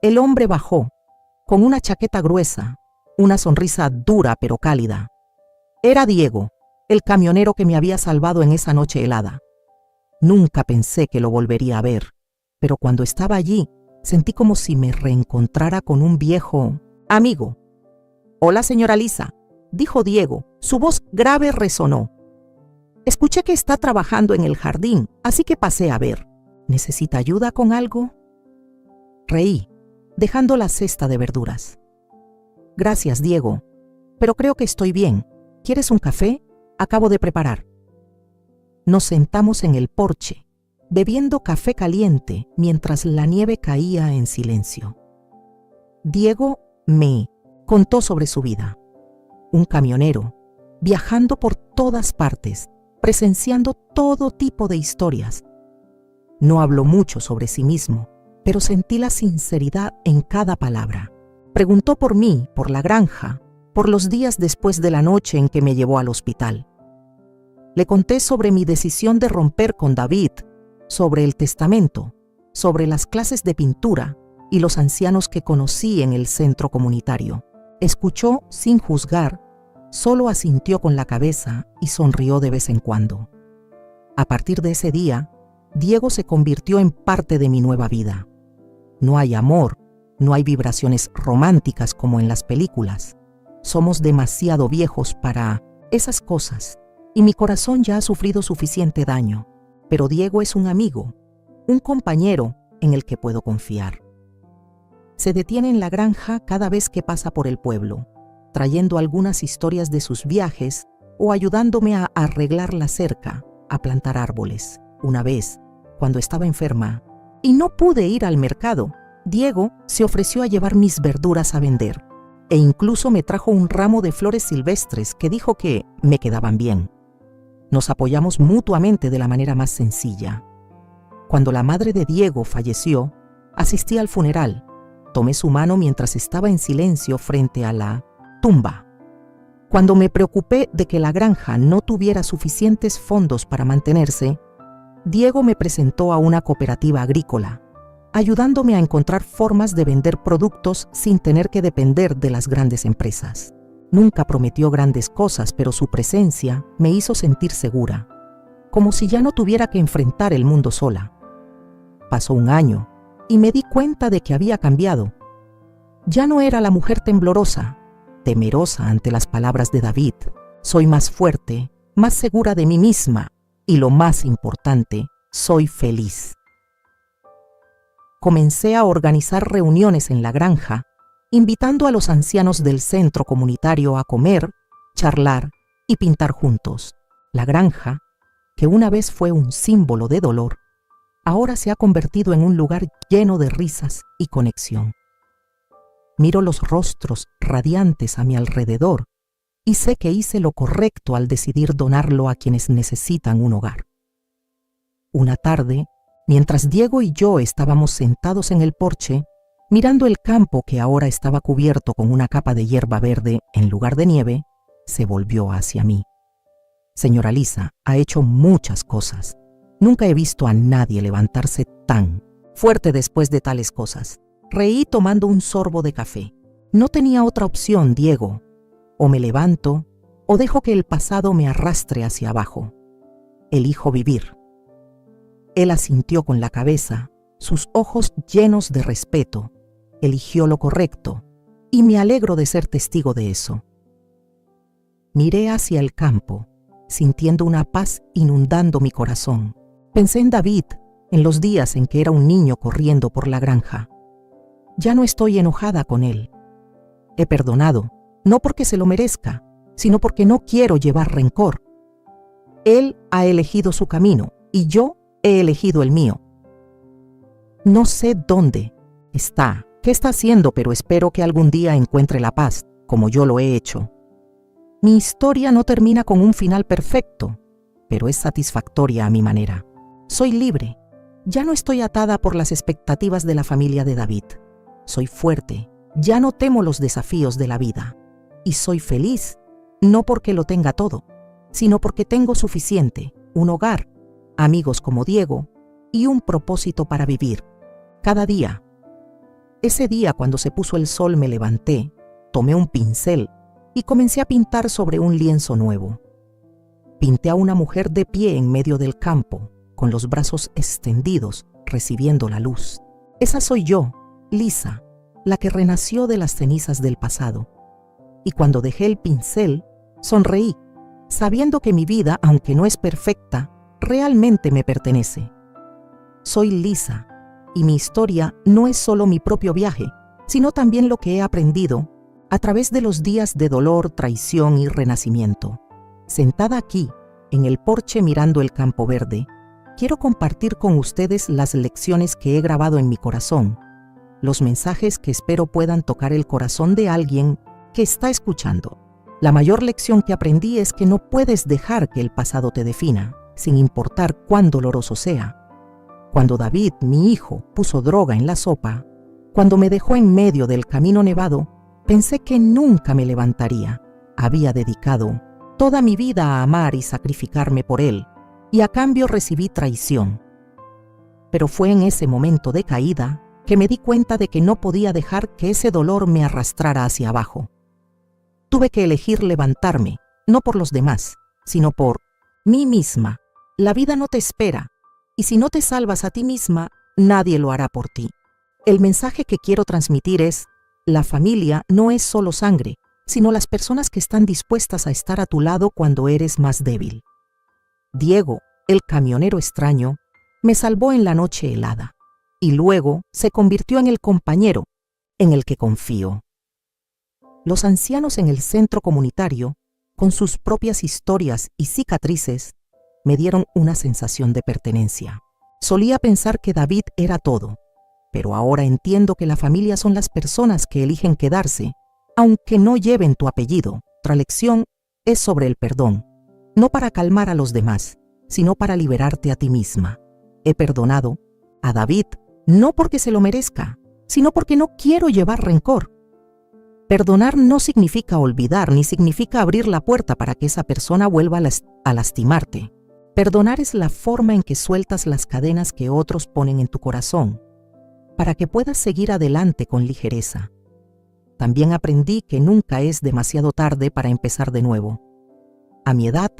El hombre bajó, con una chaqueta gruesa, una sonrisa dura pero cálida. Era Diego, el camionero que me había salvado en esa noche helada. Nunca pensé que lo volvería a ver, pero cuando estaba allí, sentí como si me reencontrara con un viejo amigo. «Hola, señora Lisa», dijo Diego. Su voz grave resonó. «Escuché que está trabajando en el jardín, así que pasé a ver. ¿Necesita ayuda con algo?» Reí, dejando la cesta de verduras. «Gracias, Diego, pero creo que estoy bien. ¿Quieres un café? Acabo de preparar». Nos sentamos en el porche, bebiendo café caliente mientras la nieve caía en silencio. Diego me contó sobre su vida. Un camionero, viajando por todas partes, presenciando todo tipo de historias. No habló mucho sobre sí mismo, pero sentí la sinceridad en cada palabra. Preguntó por mí, por la granja, por los días después de la noche en que me llevó al hospital. Le conté sobre mi decisión de romper con David, sobre el testamento, sobre las clases de pintura y los ancianos que conocí en el centro comunitario. Escuchó sin juzgar, solo asintió con la cabeza y sonrió de vez en cuando. A partir de ese día, Diego se convirtió en parte de mi nueva vida. No hay amor, no hay vibraciones románticas como en las películas. Somos demasiado viejos para esas cosas y mi corazón ya ha sufrido suficiente daño. Pero Diego es un amigo, un compañero en el que puedo confiar. Se detiene en la granja cada vez que pasa por el pueblo, trayendo algunas historias de sus viajes o ayudándome a arreglar la cerca, a plantar árboles. Una vez, cuando estaba enferma y no pude ir al mercado, Diego se ofreció a llevar mis verduras a vender e incluso me trajo un ramo de flores silvestres que dijo que me quedaban bien. Nos apoyamos mutuamente de la manera más sencilla. Cuando la madre de Diego falleció, asistí al funeral. Tomé su mano mientras estaba en silencio frente a la tumba. Cuando me preocupé de que la granja no tuviera suficientes fondos para mantenerse, Diego me presentó a una cooperativa agrícola, ayudándome a encontrar formas de vender productos sin tener que depender de las grandes empresas. Nunca prometió grandes cosas, pero su presencia me hizo sentir segura, como si ya no tuviera que enfrentar el mundo sola. Pasó un año y me di cuenta de que había cambiado. Ya no era la mujer temblorosa, temerosa ante las palabras de David. Soy más fuerte, más segura de mí misma y, lo más importante, soy feliz. Comencé a organizar reuniones en la granja, invitando a los ancianos del centro comunitario a comer, charlar y pintar juntos. La granja, que una vez fue un símbolo de dolor, ahora se ha convertido en un lugar lleno de risas y conexión. Miro los rostros radiantes a mi alrededor y sé que hice lo correcto al decidir donarlo a quienes necesitan un hogar. Una tarde, mientras Diego y yo estábamos sentados en el porche, mirando el campo que ahora estaba cubierto con una capa de hierba verde en lugar de nieve, se volvió hacia mí. «Señora Lisa, ha hecho muchas cosas. Nunca he visto a nadie levantarse tan fuerte después de tales cosas». Reí tomando un sorbo de café. No tenía otra opción, Diego. O me levanto, o dejo que el pasado me arrastre hacia abajo. Elijo vivir. Él asintió con la cabeza, sus ojos llenos de respeto. Eligió lo correcto, y me alegro de ser testigo de eso. Miré hacia el campo, sintiendo una paz inundando mi corazón. Pensé en David, en los días en que era un niño corriendo por la granja. Ya no estoy enojada con él. He perdonado, no porque se lo merezca, sino porque no quiero llevar rencor. Él ha elegido su camino y yo he elegido el mío. No sé dónde está, qué está haciendo, pero espero que algún día encuentre la paz, como yo lo he hecho. Mi historia no termina con un final perfecto, pero es satisfactoria a mi manera. Soy libre. Ya no estoy atada por las expectativas de la familia de David. Soy fuerte, ya no temo los desafíos de la vida. Y soy feliz, no porque lo tenga todo, sino porque tengo suficiente, un hogar, amigos como Diego y un propósito para vivir, cada día, Ese día, cuando se puso el sol, me levanté, tomé un pincel y comencé a pintar sobre un lienzo nuevo. Pinté a una mujer de pie en medio del campo, con los brazos extendidos, recibiendo la luz. Esa soy yo, Lisa, la que renació de las cenizas del pasado. Y cuando dejé el pincel, sonreí, sabiendo que mi vida, aunque no es perfecta, realmente me pertenece. Soy Lisa, y mi historia no es solo mi propio viaje, sino también lo que he aprendido a través de los días de dolor, traición y renacimiento. Sentada aquí, en el porche mirando el campo verde, quiero compartir con ustedes las lecciones que he grabado en mi corazón, los mensajes que espero puedan tocar el corazón de alguien que está escuchando. La mayor lección que aprendí es que no puedes dejar que el pasado te defina, sin importar cuán doloroso sea. Cuando David, mi hijo, puso droga en la sopa, cuando me dejó en medio del camino nevado, pensé que nunca me levantaría. Había dedicado toda mi vida a amar y sacrificarme por él, y a cambio recibí traición. Pero fue en ese momento de caída que me di cuenta de que no podía dejar que ese dolor me arrastrara hacia abajo. Tuve que elegir levantarme, no por los demás, sino por mí misma. La vida no te espera, y si no te salvas a ti misma, nadie lo hará por ti. El mensaje que quiero transmitir es: la familia no es solo sangre, sino las personas que están dispuestas a estar a tu lado cuando eres más débil. Diego, el camionero extraño, me salvó en la noche helada, y luego se convirtió en el compañero en el que confío. Los ancianos en el centro comunitario, con sus propias historias y cicatrices, me dieron una sensación de pertenencia. Solía pensar que David era todo, pero ahora entiendo que la familia son las personas que eligen quedarse, aunque no lleven tu apellido. Otra lección es sobre el perdón, no para calmar a los demás, sino para liberarte a ti misma. He perdonado a David no porque se lo merezca, sino porque no quiero llevar rencor. Perdonar no significa olvidar, ni significa abrir la puerta para que esa persona vuelva a lastimarte. Perdonar es la forma en que sueltas las cadenas que otros ponen en tu corazón, para que puedas seguir adelante con ligereza. También aprendí que nunca es demasiado tarde para empezar de nuevo. A mi edad,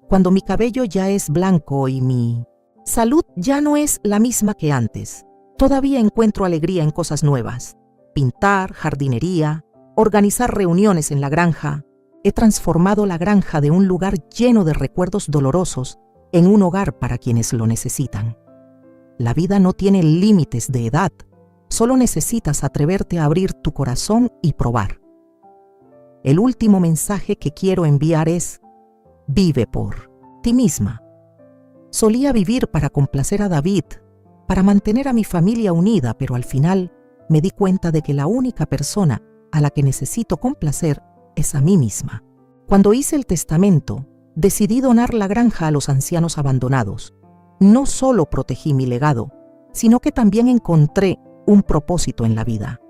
cuando mi cabello ya es blanco y mi salud ya no es la misma que antes, todavía encuentro alegría en cosas nuevas. Pintar, jardinería, organizar reuniones en la granja. He transformado la granja de un lugar lleno de recuerdos dolorosos en un hogar para quienes lo necesitan. La vida no tiene límites de edad, solo necesitas atreverte a abrir tu corazón y probar. El último mensaje que quiero enviar es: vive por ti misma. Solía vivir para complacer a David, para mantener a mi familia unida, pero al final me di cuenta de que la única persona a la que necesito complacer es a mí misma. Cuando hice el testamento, decidí donar la granja a los ancianos abandonados. No solo protegí mi legado, sino que también encontré un propósito en la vida.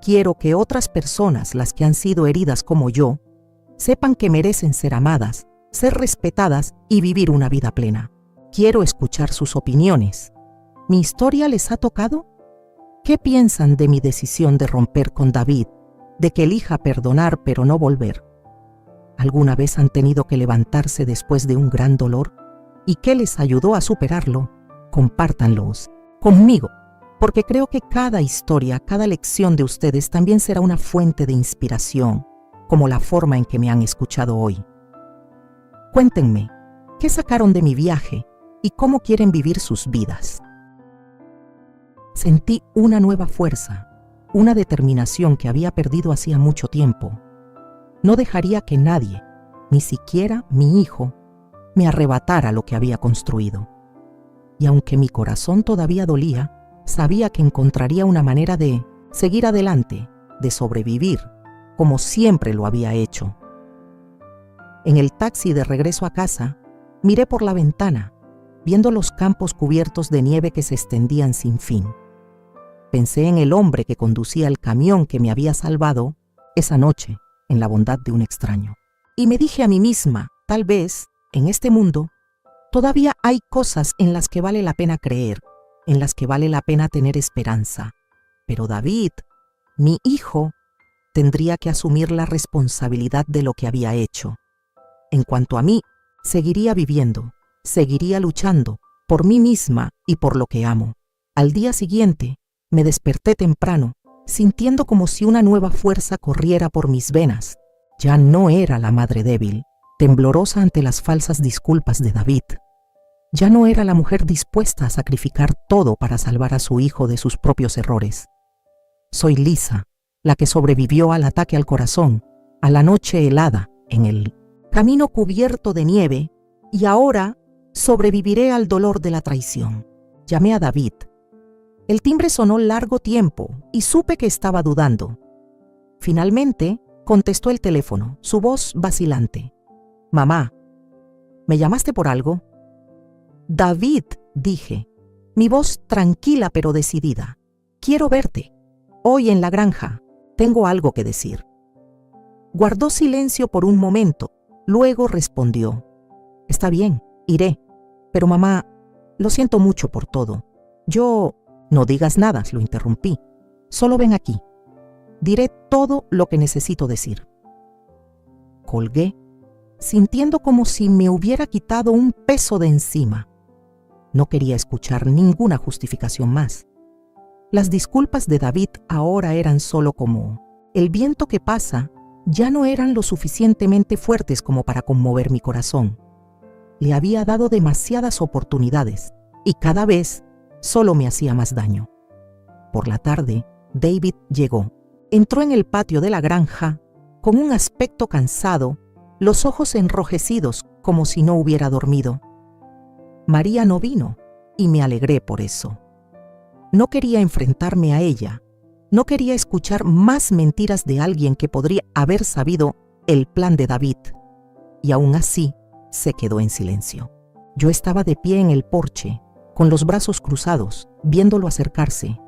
Quiero que otras personas, las que han sido heridas como yo, sepan que merecen ser amadas, ser respetadas y vivir una vida plena. Quiero escuchar sus opiniones. ¿Mi historia les ha tocado? ¿Qué piensan de mi decisión de romper con David, de que elija perdonar pero no volver? ¿Alguna vez han tenido que levantarse después de un gran dolor? ¿Y qué les ayudó a superarlo? Compártanlos conmigo, porque creo que cada historia, cada lección de ustedes también será una fuente de inspiración, como la forma en que me han escuchado hoy. Cuéntenme, ¿qué sacaron de mi viaje y cómo quieren vivir sus vidas? Sentí una nueva fuerza, una determinación que había perdido hacía mucho tiempo. No dejaría que nadie, ni siquiera mi hijo, me arrebatara lo que había construido. Y aunque mi corazón todavía dolía, sabía que encontraría una manera de seguir adelante, de sobrevivir, como siempre lo había hecho. En el taxi de regreso a casa, miré por la ventana, viendo los campos cubiertos de nieve que se extendían sin fin. Pensé en el hombre que conducía el camión que me había salvado esa noche, en la bondad de un extraño. Y me dije a mí misma, tal vez, en este mundo, todavía hay cosas en las que vale la pena creer, en las que vale la pena tener esperanza. Pero David, mi hijo, tendría que asumir la responsabilidad de lo que había hecho. En cuanto a mí, seguiría viviendo, seguiría luchando por mí misma y por lo que amo. Al día siguiente, me desperté temprano, sintiendo como si una nueva fuerza corriera por mis venas. Ya no era la madre débil, temblorosa ante las falsas disculpas de David. Ya no era la mujer dispuesta a sacrificar todo para salvar a su hijo de sus propios errores. Soy Lisa, la que sobrevivió al ataque al corazón, a la noche helada en el camino cubierto de nieve, y ahora sobreviviré al dolor de la traición. Llamé a David. El timbre sonó largo tiempo y supe que estaba dudando. Finalmente, contestó el teléfono, su voz vacilante. «Mamá, ¿me llamaste por algo?» «David», dije, mi voz tranquila pero decidida. «Quiero verte. Hoy en la granja. Tengo algo que decir». Guardó silencio por un momento, luego respondió. «Está bien, iré. Pero mamá, lo siento mucho por todo. Yo...» «No digas nada», lo interrumpí. «Solo ven aquí. Diré todo lo que necesito decir». Colgué, sintiendo como si me hubiera quitado un peso de encima. No quería escuchar ninguna justificación más. Las disculpas de David ahora eran solo como el viento que pasa, ya no eran lo suficientemente fuertes como para conmover mi corazón. Le había dado demasiadas oportunidades y cada vez solo me hacía más daño. Por la tarde, David llegó. Entró en el patio de la granja con un aspecto cansado, los ojos enrojecidos como si no hubiera dormido. María no vino y me alegré por eso. No quería enfrentarme a ella, no quería escuchar más mentiras de alguien que podría haber sabido el plan de David. Y aún así, se quedó en silencio. Yo estaba de pie en el porche, con los brazos cruzados, viéndolo acercarse.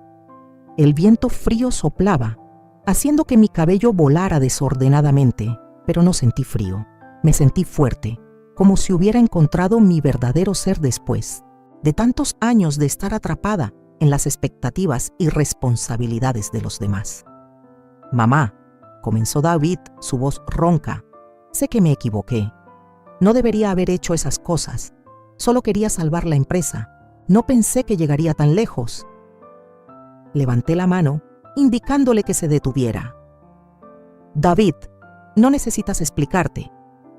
El viento frío soplaba, haciendo que mi cabello volara desordenadamente, pero no sentí frío. Me sentí fuerte, como si hubiera encontrado mi verdadero ser después de tantos años de estar atrapada en las expectativas y responsabilidades de los demás. «Mamá», comenzó David, su voz ronca, «sé que me equivoqué. No debería haber hecho esas cosas. Solo quería salvar la empresa. No pensé que llegaría tan lejos». Levanté la mano, indicándole que se detuviera. «David, no necesitas explicarte.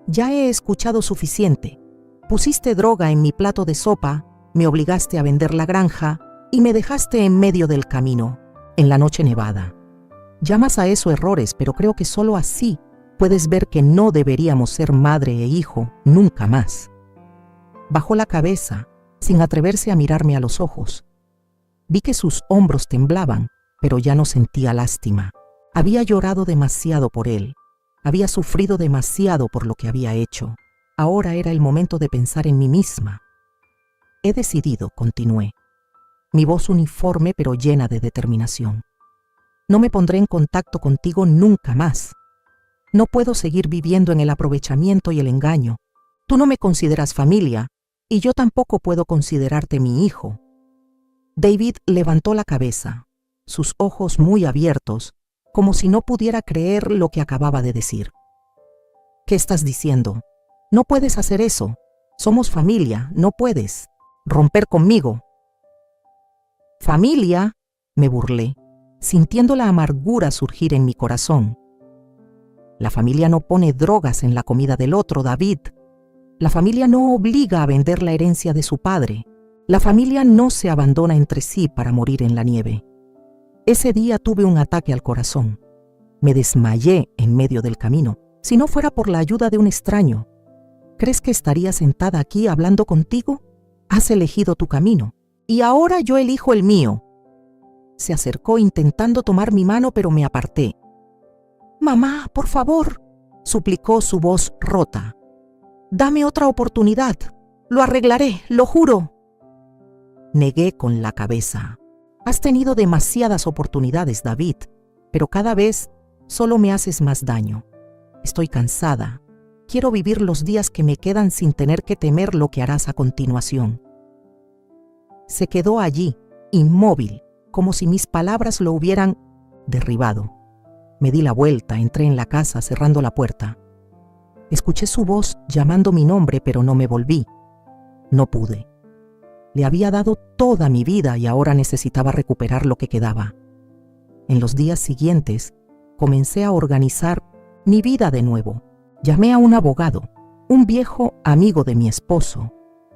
Ya he escuchado suficiente. Pusiste droga en mi plato de sopa, me obligaste a vender la granja y me dejaste en medio del camino, en la noche nevada. Llamas a eso errores, pero creo que solo así puedes ver que no deberíamos ser madre e hijo nunca más». Bajó la cabeza, sin atreverse a mirarme a los ojos. Vi que sus hombros temblaban, pero ya no sentía lástima. Había llorado demasiado por él. Había sufrido demasiado por lo que había hecho. Ahora era el momento de pensar en mí misma. «He decidido», continué, mi voz uniforme pero llena de determinación. «No me pondré en contacto contigo nunca más. No puedo seguir viviendo en el aprovechamiento y el engaño. Tú no me consideras familia y yo tampoco puedo considerarte mi hijo». David levantó la cabeza, sus ojos muy abiertos, como si no pudiera creer lo que acababa de decir. «¿Qué estás diciendo? No puedes hacer eso. Somos familia, no puedes romper conmigo». «¿Familia?», me burlé, sintiendo la amargura surgir en mi corazón. «La familia no pone drogas en la comida del otro, David. La familia no obliga a vender la herencia de su padre. La familia no se abandona entre sí para morir en la nieve. Ese día tuve un ataque al corazón. Me desmayé en medio del camino. Si no fuera por la ayuda de un extraño, ¿crees que estaría sentada aquí hablando contigo? Has elegido tu camino, y ahora yo elijo el mío». Se acercó intentando tomar mi mano, pero me aparté. «Mamá, por favor», suplicó su voz rota. «Dame otra oportunidad. Lo arreglaré, lo juro». Negué con la cabeza. «Has tenido demasiadas oportunidades, David, pero cada vez solo me haces más daño. Estoy cansada. Quiero vivir los días que me quedan sin tener que temer lo que harás a continuación». Se quedó allí, inmóvil, como si mis palabras lo hubieran derribado. Me di la vuelta, entré en la casa cerrando la puerta. Escuché su voz llamando mi nombre, pero no me volví. No pude. Le había dado toda mi vida y ahora necesitaba recuperar lo que quedaba. En los días siguientes, comencé a organizar mi vida de nuevo. Llamé a un abogado, un viejo amigo de mi esposo,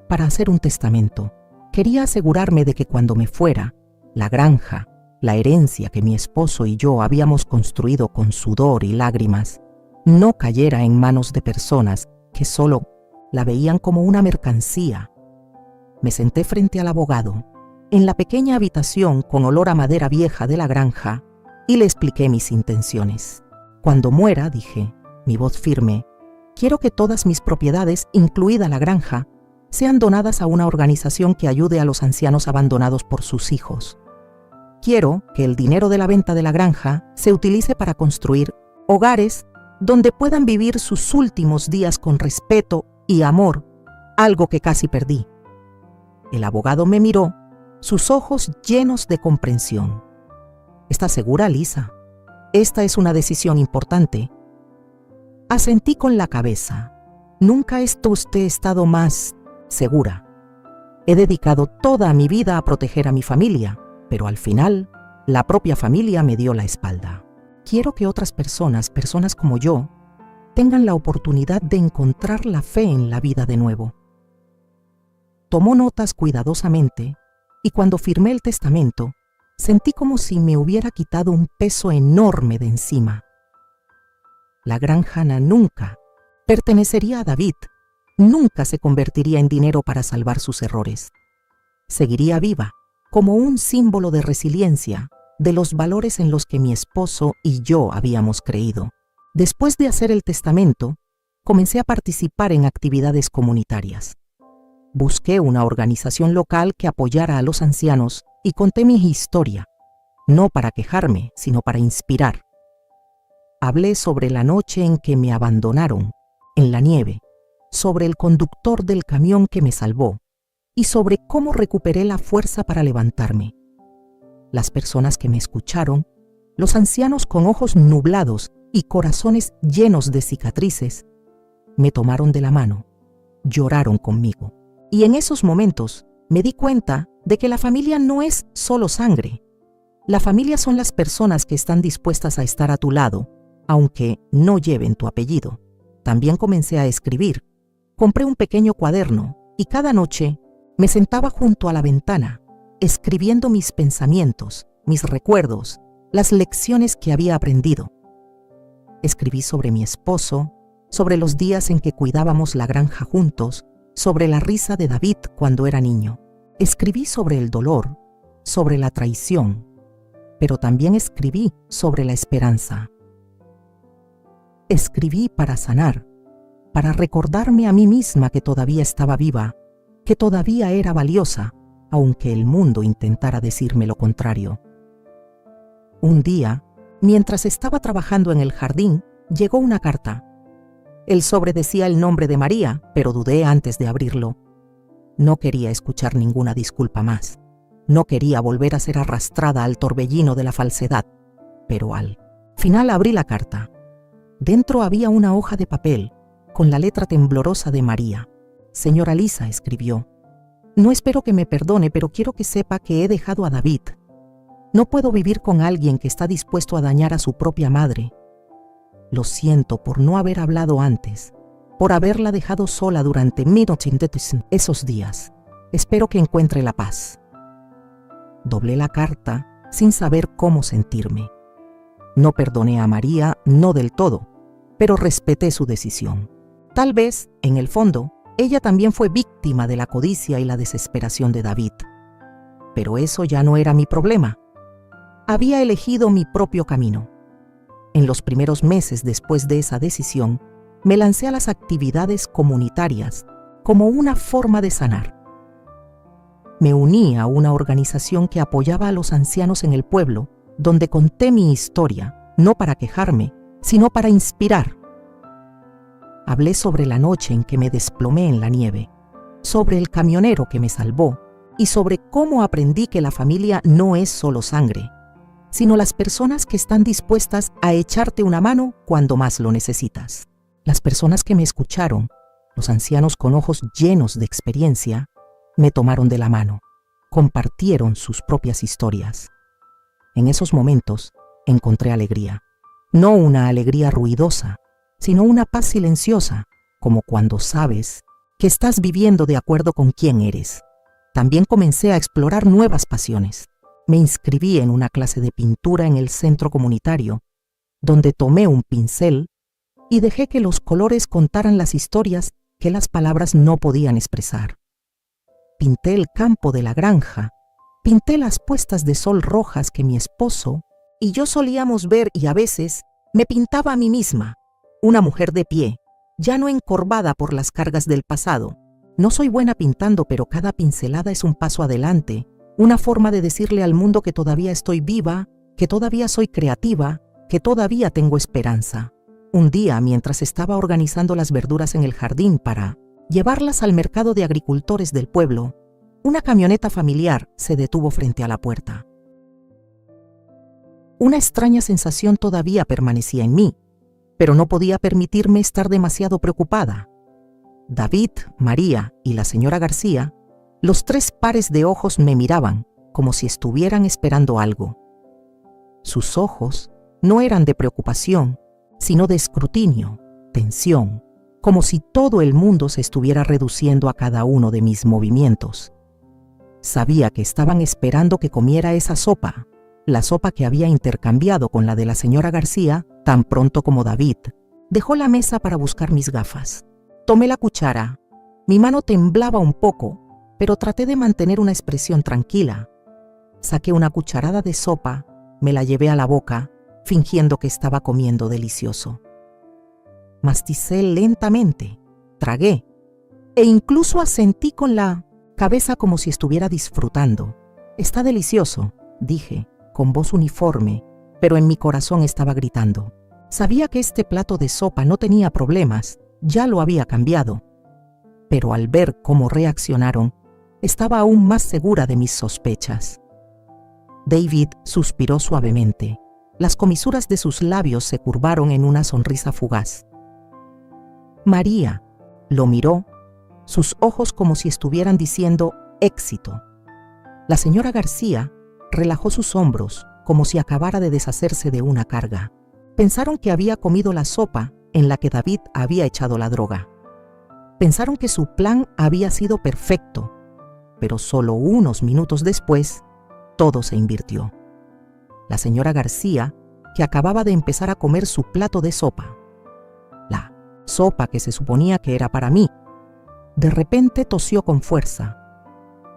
para hacer un testamento. Quería asegurarme de que cuando me fuera, la granja, la herencia que mi esposo y yo habíamos construido con sudor y lágrimas, no cayera en manos de personas que solo la veían como una mercancía. Me senté frente al abogado, en la pequeña habitación con olor a madera vieja de la granja, y le expliqué mis intenciones. Cuando muera, dije, mi voz firme, quiero que todas mis propiedades, incluida la granja, sean donadas a una organización que ayude a los ancianos abandonados por sus hijos. Quiero que el dinero de la venta de la granja se utilice para construir hogares donde puedan vivir sus últimos días con respeto y amor, algo que casi perdí. El abogado me miró, sus ojos llenos de comprensión. ¿Estás segura, Lisa? Esta es una decisión importante. Asentí con la cabeza. Nunca he estado más segura. He dedicado toda mi vida a proteger a mi familia, pero al final, la propia familia me dio la espalda. Quiero que otras personas como yo, tengan la oportunidad de encontrar la fe en la vida de nuevo. Tomó notas cuidadosamente y cuando firmé el testamento, sentí como si me hubiera quitado un peso enorme de encima. La granja nunca pertenecería a David, nunca se convertiría en dinero para salvar sus errores. Seguiría viva como un símbolo de resiliencia, de los valores en los que mi esposo y yo habíamos creído. Después de hacer el testamento, comencé a participar en actividades comunitarias. Busqué una organización local que apoyara a los ancianos y conté mi historia, no para quejarme, sino para inspirar. Hablé sobre la noche en que me abandonaron, en la nieve, sobre el conductor del camión que me salvó y sobre cómo recuperé la fuerza para levantarme. Las personas que me escucharon, los ancianos con ojos nublados y corazones llenos de cicatrices, me tomaron de la mano, lloraron conmigo. Y en esos momentos me di cuenta de que la familia no es solo sangre. La familia son las personas que están dispuestas a estar a tu lado, aunque no lleven tu apellido. También comencé a escribir. Compré un pequeño cuaderno y cada noche me sentaba junto a la ventana, escribiendo mis pensamientos, mis recuerdos, las lecciones que había aprendido. Escribí sobre mi esposo, sobre los días en que cuidábamos la granja juntos, sobre la risa de David cuando era niño. Escribí sobre el dolor, sobre la traición, pero también escribí sobre la esperanza. Escribí para sanar, para recordarme a mí misma que todavía estaba viva, que todavía era valiosa, aunque el mundo intentara decirme lo contrario. Un día, mientras estaba trabajando en el jardín, llegó una carta. El sobre decía el nombre de María, pero dudé antes de abrirlo. No quería escuchar ninguna disculpa más. No quería volver a ser arrastrada al torbellino de la falsedad. Pero al final abrí la carta. Dentro había una hoja de papel, con la letra temblorosa de María. Señora Lisa, escribió. No espero que me perdone, pero quiero que sepa que he dejado a David. No puedo vivir con alguien que está dispuesto a dañar a su propia madre. Lo siento por no haber hablado antes, por haberla dejado sola durante esos días. Espero que encuentre la paz. Doblé la carta sin saber cómo sentirme. No perdoné a María, no del todo, pero respeté su decisión. Tal vez, en el fondo, ella también fue víctima de la codicia y la desesperación de David. Pero eso ya no era mi problema. Había elegido mi propio camino. En los primeros meses después de esa decisión, me lancé a las actividades comunitarias como una forma de sanar. Me uní a una organización que apoyaba a los ancianos en el pueblo, donde conté mi historia, no para quejarme, sino para inspirar. Hablé sobre la noche en que me desplomé en la nieve, sobre el camionero que me salvó y sobre cómo aprendí que la familia no es solo sangre, sino las personas que están dispuestas a echarte una mano cuando más lo necesitas. Las personas que me escucharon, los ancianos con ojos llenos de experiencia, me tomaron de la mano, compartieron sus propias historias. En esos momentos encontré alegría, no una alegría ruidosa, sino una paz silenciosa, como cuando sabes que estás viviendo de acuerdo con quién eres. También comencé a explorar nuevas pasiones. Me inscribí en una clase de pintura en el centro comunitario, donde tomé un pincel y dejé que los colores contaran las historias que las palabras no podían expresar. Pinté el campo de la granja, pinté las puestas de sol rojas que mi esposo y yo solíamos ver, y a veces me pintaba a mí misma, una mujer de pie, ya no encorvada por las cargas del pasado. No soy buena pintando, pero cada pincelada es un paso adelante, una forma de decirle al mundo que todavía estoy viva, que todavía soy creativa, que todavía tengo esperanza. Un día, mientras estaba organizando las verduras en el jardín para llevarlas al mercado de agricultores del pueblo, una camioneta familiar se detuvo frente a la puerta. Una extraña sensación todavía permanecía en mí, pero no podía permitirme estar demasiado preocupada. David, María y la señora García, los tres pares de ojos me miraban como si estuvieran esperando algo. Sus ojos no eran de preocupación, sino de escrutinio, tensión, como si todo el mundo se estuviera reduciendo a cada uno de mis movimientos. Sabía que estaban esperando que comiera esa sopa, la sopa que había intercambiado con la de la señora García tan pronto como David dejó la mesa para buscar mis gafas. Tomé la cuchara. Mi mano temblaba un poco, pero traté de mantener una expresión tranquila. Saqué una cucharada de sopa, me la llevé a la boca, fingiendo que estaba comiendo delicioso. Masticé lentamente, tragué, e incluso asentí con la cabeza como si estuviera disfrutando. «Está delicioso», dije, con voz uniforme, pero en mi corazón estaba gritando. Sabía que este plato de sopa no tenía problemas, ya lo había cambiado. Pero al ver cómo reaccionaron, estaba aún más segura de mis sospechas. David suspiró suavemente. Las comisuras de sus labios se curvaron en una sonrisa fugaz. María lo miró, sus ojos como si estuvieran diciendo éxito. La señora García relajó sus hombros como si acabara de deshacerse de una carga. Pensaron que había comido la sopa en la que David había echado la droga. Pensaron que su plan había sido perfecto, pero solo unos minutos después, todo se invirtió. La señora García, que acababa de empezar a comer su plato de sopa, la sopa que se suponía que era para mí, de repente tosió con fuerza.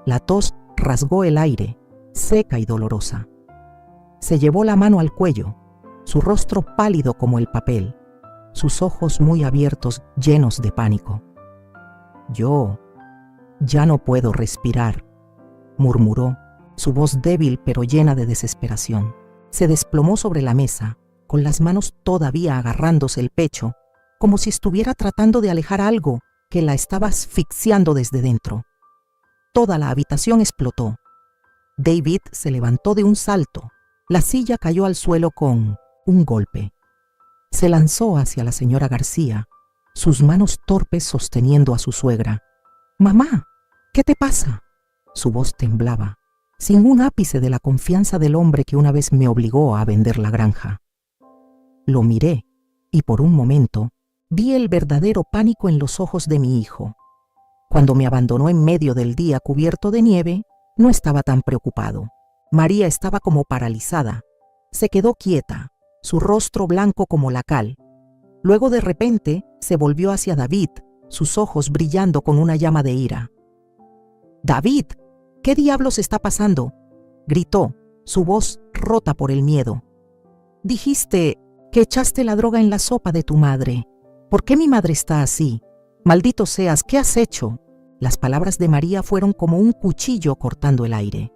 La tos rasgó el aire, seca y dolorosa. Se llevó la mano al cuello, su rostro pálido como el papel, sus ojos muy abiertos, llenos de pánico. «Yo ya no puedo respirar», murmuró, su voz débil pero llena de desesperación. Se desplomó sobre la mesa, con las manos todavía agarrándose el pecho, como si estuviera tratando de alejar algo que la estaba asfixiando desde dentro. Toda la habitación explotó. David se levantó de un salto. La silla cayó al suelo con un golpe. Se lanzó hacia la señora García, sus manos torpes sosteniendo a su suegra. «Mamá, ¿qué te pasa?». Su voz temblaba, sin un ápice de la confianza del hombre que una vez me obligó a vender la granja. Lo miré y por un momento vi el verdadero pánico en los ojos de mi hijo. Cuando me abandonó en medio del día cubierto de nieve, no estaba tan preocupado. María estaba como paralizada. Se quedó quieta, su rostro blanco como la cal. Luego de repente se volvió hacia David, sus ojos brillando con una llama de ira. «David, ¿qué diablos está pasando?», gritó, su voz rota por el miedo. «Dijiste que echaste la droga en la sopa de tu madre. ¿Por qué mi madre está así? Maldito seas, ¿qué has hecho?». Las palabras de María fueron como un cuchillo cortando el aire.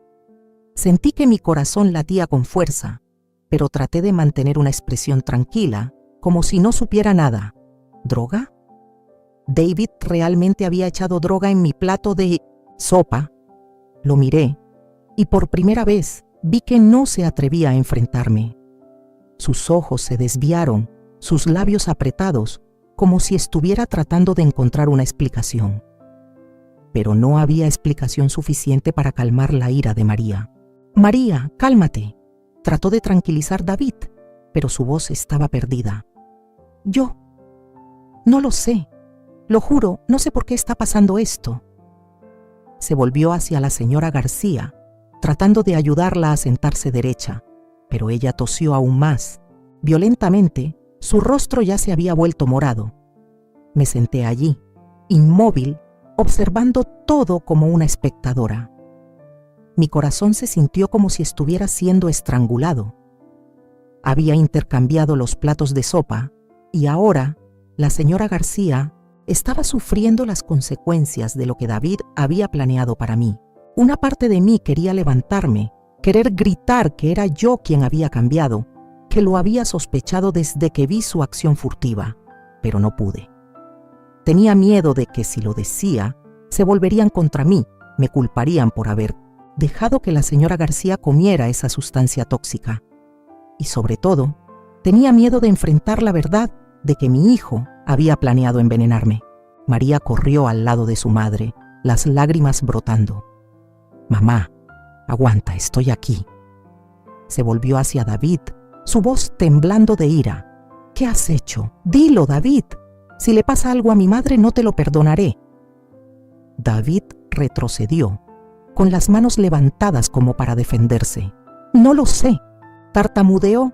Sentí que mi corazón latía con fuerza, pero traté de mantener una expresión tranquila, como si no supiera nada. ¿Droga? David realmente había echado droga en mi plato de sopa. Lo miré y por primera vez vi que no se atrevía a enfrentarme. Sus ojos se desviaron, sus labios apretados, como si estuviera tratando de encontrar una explicación. Pero no había explicación suficiente para calmar la ira de María. «María, cálmate», trató de tranquilizar David, pero su voz estaba perdida. «Yo no lo sé, lo juro, no sé por qué está pasando esto». Se volvió hacia la señora García, tratando de ayudarla a sentarse derecha, pero ella tosió aún más. Violentamente, su rostro ya se había vuelto morado. Me senté allí, inmóvil, observando todo como una espectadora. Mi corazón se sintió como si estuviera siendo estrangulado. Había intercambiado los platos de sopa y ahora la señora García estaba sufriendo las consecuencias de lo que David había planeado para mí. Una parte de mí quería levantarme, querer gritar que era yo quien había cambiado, que lo había sospechado desde que vi su acción furtiva, pero no pude. Tenía miedo de que si lo decía, se volverían contra mí, me culparían por haber dejado que la señora García comiera esa sustancia tóxica. Y sobre todo, tenía miedo de enfrentar la verdad de que mi hijo había planeado envenenarme. María corrió al lado de su madre, las lágrimas brotando. «Mamá, aguanta, estoy aquí». Se volvió hacia David, su voz temblando de ira. «¿Qué has hecho? Dilo, David. Si le pasa algo a mi madre, no te lo perdonaré». David retrocedió, con las manos levantadas como para defenderse. «No lo sé», tartamudeó,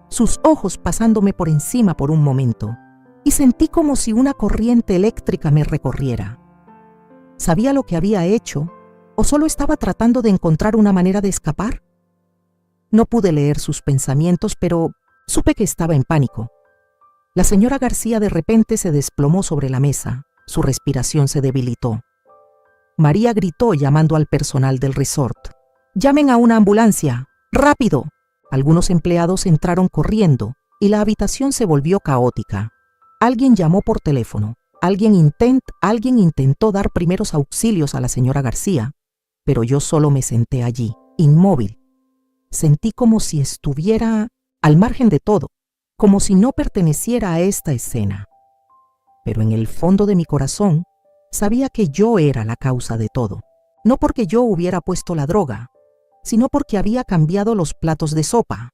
sus ojos pasándome por encima por un momento, y sentí como si una corriente eléctrica me recorriera. ¿Sabía lo que había hecho o solo estaba tratando de encontrar una manera de escapar? No pude leer sus pensamientos, pero supe que estaba en pánico. La señora García de repente se desplomó sobre la mesa, su respiración se debilitó. María gritó llamando al personal del resort. «¡Llamen a una ambulancia! ¡Rápido!». Algunos empleados entraron corriendo y la habitación se volvió caótica. Alguien llamó por teléfono, alguien intentó dar primeros auxilios a la señora García, pero yo solo me senté allí, inmóvil. Sentí como si estuviera al margen de todo, como si no perteneciera a esta escena. Pero en el fondo de mi corazón sabía que yo era la causa de todo, no porque yo hubiera puesto la droga, sino porque había cambiado los platos de sopa.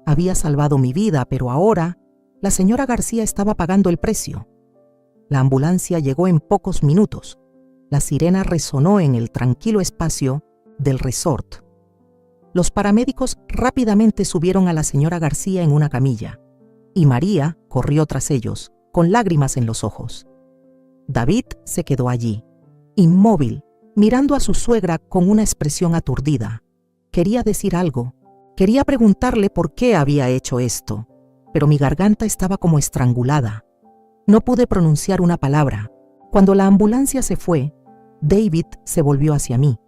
Había salvado mi vida, pero ahora la señora García estaba pagando el precio. La ambulancia llegó en pocos minutos. La sirena resonó en el tranquilo espacio del resort. Los paramédicos rápidamente subieron a la señora García en una camilla, y María corrió tras ellos, con lágrimas en los ojos. David se quedó allí, inmóvil, mirando a su suegra con una expresión aturdida. Quería decir algo, quería preguntarle por qué había hecho esto, pero mi garganta estaba como estrangulada. No pude pronunciar una palabra. Cuando la ambulancia se fue, David se volvió hacia mí.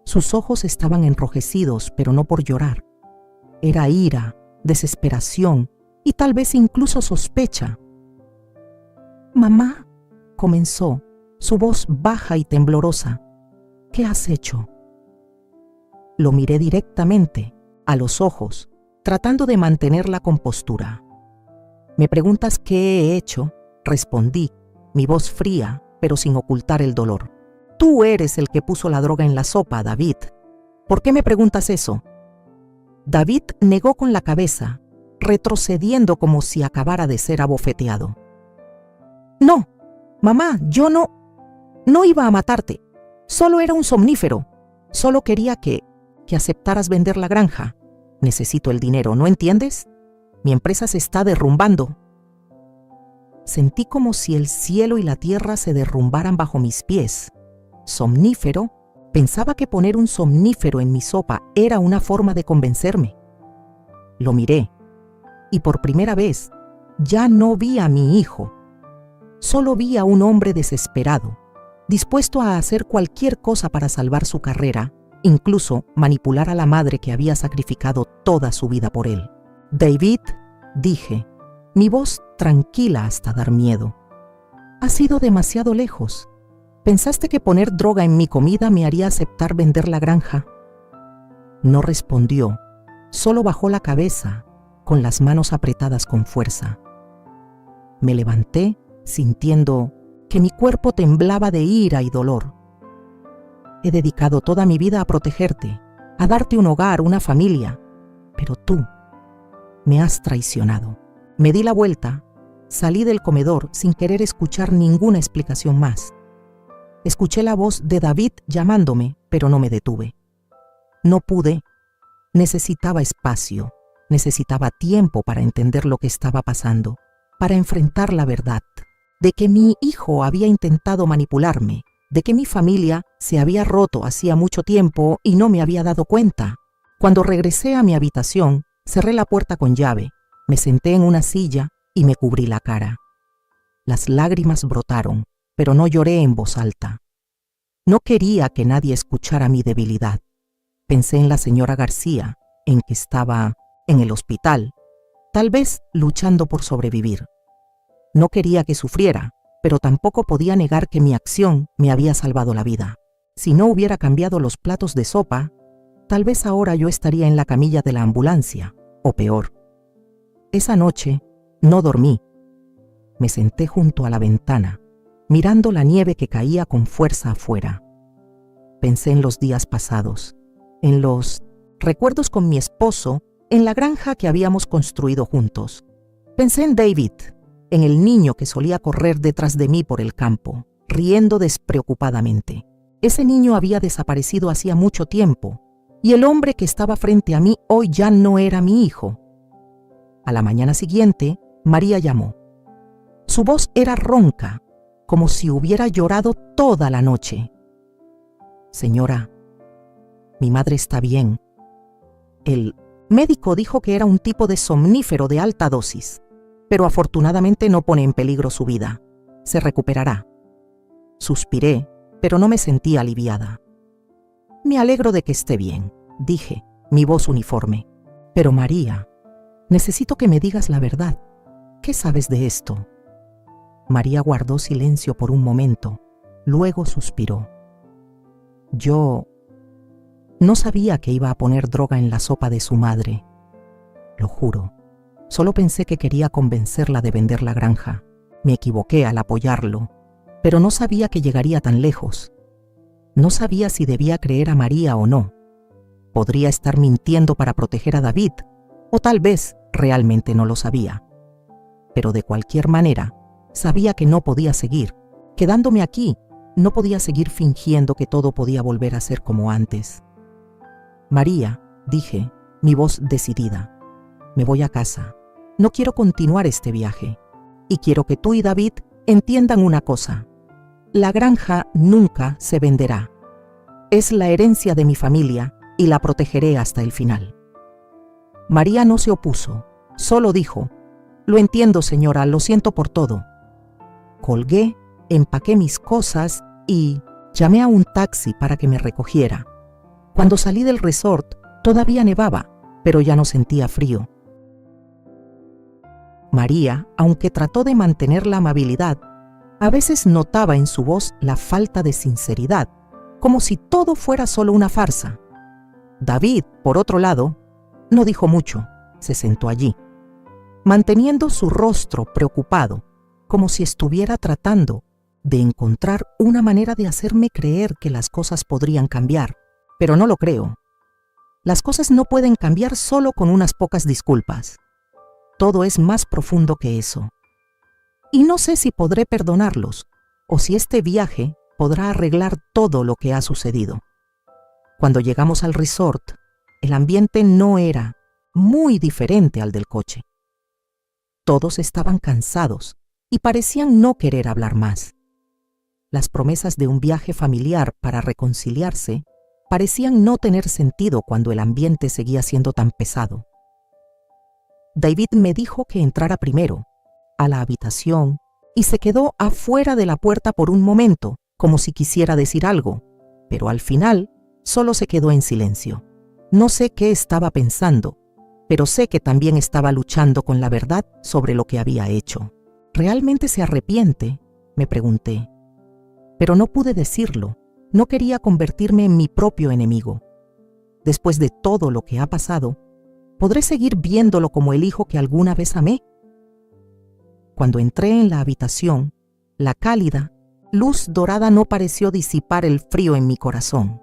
Sus ojos estaban enrojecidos, pero no por llorar. Era ira, desesperación y tal vez incluso sospecha. «Mamá», comenzó, su voz baja y temblorosa. «¿Qué has hecho?». Lo miré directamente, a los ojos, tratando de mantener la compostura. «¿Me preguntas qué he hecho?», respondí, mi voz fría, pero sin ocultar el dolor. «Tú eres el que puso la droga en la sopa, David. ¿Por qué me preguntas eso?». David negó con la cabeza, retrocediendo como si acabara de ser abofeteado. «No, mamá, yo no iba a matarte. Solo era un somnífero. Solo quería que aceptaras vender la granja. Necesito el dinero, ¿no entiendes? Mi empresa se está derrumbando». Sentí como si el cielo y la tierra se derrumbaran bajo mis pies. ¿Somnífero? Pensaba que poner un somnífero en mi sopa era una forma de convencerme. Lo miré, y por primera vez ya no vi a mi hijo. Solo vi a un hombre desesperado, dispuesto a hacer cualquier cosa para salvar su carrera, incluso manipular a la madre que había sacrificado toda su vida por él. «David», dije, mi voz tranquila hasta dar miedo, «has ido demasiado lejos. ¿Pensaste que poner droga en mi comida me haría aceptar vender la granja? No respondió, solo bajó la cabeza, con las manos apretadas con fuerza. Me levanté, sintiendo que mi cuerpo temblaba de ira y dolor. He dedicado toda mi vida a protegerte, a darte un hogar, una familia, pero tú me has traicionado. Me di la vuelta, salí del comedor sin querer escuchar ninguna explicación más. Escuché la voz de David llamándome, pero no me detuve. No pude. Necesitaba espacio, necesitaba tiempo para entender lo que estaba pasando, para enfrentar la verdad, de que mi hijo había intentado manipularme, de que mi familia se había roto hacía mucho tiempo y no me había dado cuenta. Cuando regresé a mi habitación, cerré la puerta con llave, me senté en una silla y me cubrí la cara. Las lágrimas brotaron, pero no lloré en voz alta. No quería que nadie escuchara mi debilidad. Pensé en la señora García, en que estaba en el hospital, tal vez luchando por sobrevivir. No quería que sufriera, pero tampoco podía negar que mi acción me había salvado la vida. Si no hubiera cambiado los platos de sopa, tal vez ahora yo estaría en la camilla de la ambulancia, o peor. Esa noche no dormí. Me senté junto a la ventana, mirando la nieve que caía con fuerza afuera. Pensé en los días pasados, en los recuerdos con mi esposo, en la granja que habíamos construido juntos. Pensé en David, en el niño que solía correr detrás de mí por el campo, riendo despreocupadamente. Ese niño había desaparecido hacía mucho tiempo, y el hombre que estaba frente a mí hoy ya no era mi hijo. A la mañana siguiente, María llamó. Su voz era ronca, como si hubiera llorado toda la noche. Señora, mi madre está bien. El médico dijo que era un tipo de somnífero de alta dosis, pero afortunadamente no pone en peligro su vida. Se recuperará. Suspiré, pero no me sentí aliviada. Me alegro de que esté bien, dije, mi voz uniforme. Pero María, necesito que me digas la verdad. ¿Qué sabes de esto? María guardó silencio por un momento, luego suspiró. Yo no sabía que iba a poner droga en la sopa de su madre. Lo juro. Solo pensé que quería convencerla de vender la granja. Me equivoqué al apoyarlo, pero no sabía que llegaría tan lejos. No sabía si debía creer a María o no. Podría estar mintiendo para proteger a David, o tal vez realmente no lo sabía. Pero de cualquier manera, sabía que no podía seguir. Quedándome aquí, no podía seguir fingiendo que todo podía volver a ser como antes. María, dije, mi voz decidida, me voy a casa. No quiero continuar este viaje. Y quiero que tú y David entiendan una cosa. La granja nunca se venderá. Es la herencia de mi familia y la protegeré hasta el final. María no se opuso, solo dijo, lo entiendo, señora, lo siento por todo. Colgué, empaqué mis cosas y llamé a un taxi para que me recogiera. Cuando salí del resort, todavía nevaba, pero ya no sentía frío. María, aunque trató de mantener la amabilidad, a veces notaba en su voz la falta de sinceridad, como si todo fuera solo una farsa. David, por otro lado, no dijo mucho, se sentó allí, manteniendo su rostro preocupado, como si estuviera tratando de encontrar una manera de hacerme creer que las cosas podrían cambiar, pero no lo creo. Las cosas no pueden cambiar solo con unas pocas disculpas. Todo es más profundo que eso. Y no sé si podré perdonarlos, o si este viaje podrá arreglar todo lo que ha sucedido. Cuando llegamos al resort, el ambiente no era muy diferente al del coche. Todos estaban cansados y parecían no querer hablar más. Las promesas de un viaje familiar para reconciliarse parecían no tener sentido cuando el ambiente seguía siendo tan pesado. David me dijo que entrara primero, a la habitación, y se quedó afuera de la puerta por un momento, como si quisiera decir algo, pero al final solo se quedó en silencio. No sé qué estaba pensando, pero sé que también estaba luchando con la verdad sobre lo que había hecho. ¿Realmente se arrepiente?, me pregunté. pero no pude decirlo. No quería convertirme en mi propio enemigo. Después de todo lo que ha pasado, ¿podré seguir viéndolo como el hijo que alguna vez amé? Cuando entré en la habitación, la cálida luz dorada no pareció disipar el frío en mi corazón.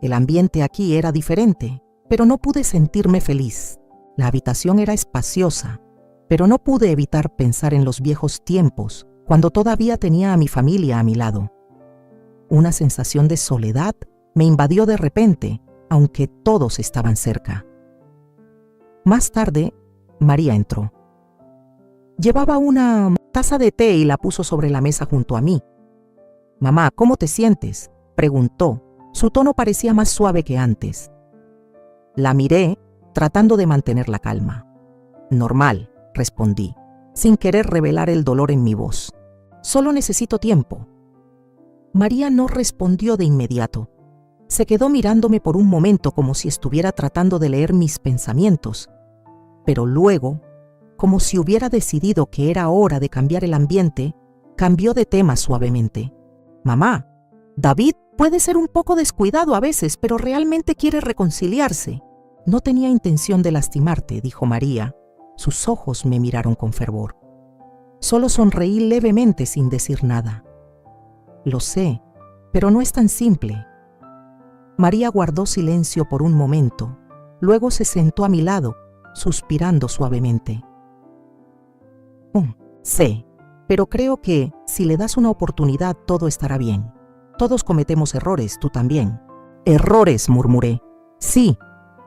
El ambiente aquí era diferente, pero no pude sentirme feliz. La habitación era espaciosa, pero no pude evitar pensar en los viejos tiempos, cuando todavía tenía a mi familia a mi lado. Una sensación de soledad me invadió de repente, aunque todos estaban cerca. Más tarde, María entró. Llevaba una taza de té y la puso sobre la mesa junto a mí. «Mamá, ¿cómo te sientes?», preguntó. Su tono parecía más suave que antes. La miré, tratando de mantener la calma. «Normal», respondí, sin querer revelar el dolor en mi voz. «Solo necesito tiempo». María no respondió de inmediato. Se quedó mirándome por un momento como si estuviera tratando de leer mis pensamientos, pero luego, como si hubiera decidido que era hora de cambiar el ambiente, cambió de tema suavemente. «Mamá, David puede ser un poco descuidado a veces, pero realmente quiere reconciliarse». «No tenía intención de lastimarte», dijo María. Sus ojos me miraron con fervor. Solo sonreí levemente sin decir nada. «Lo sé, pero no es tan simple». María guardó silencio por un momento, luego se sentó a mi lado, suspirando suavemente. «Sé, pero creo que, si le das una oportunidad, todo estará bien. Todos cometemos errores, tú también». «Errores», murmuré. «Sí,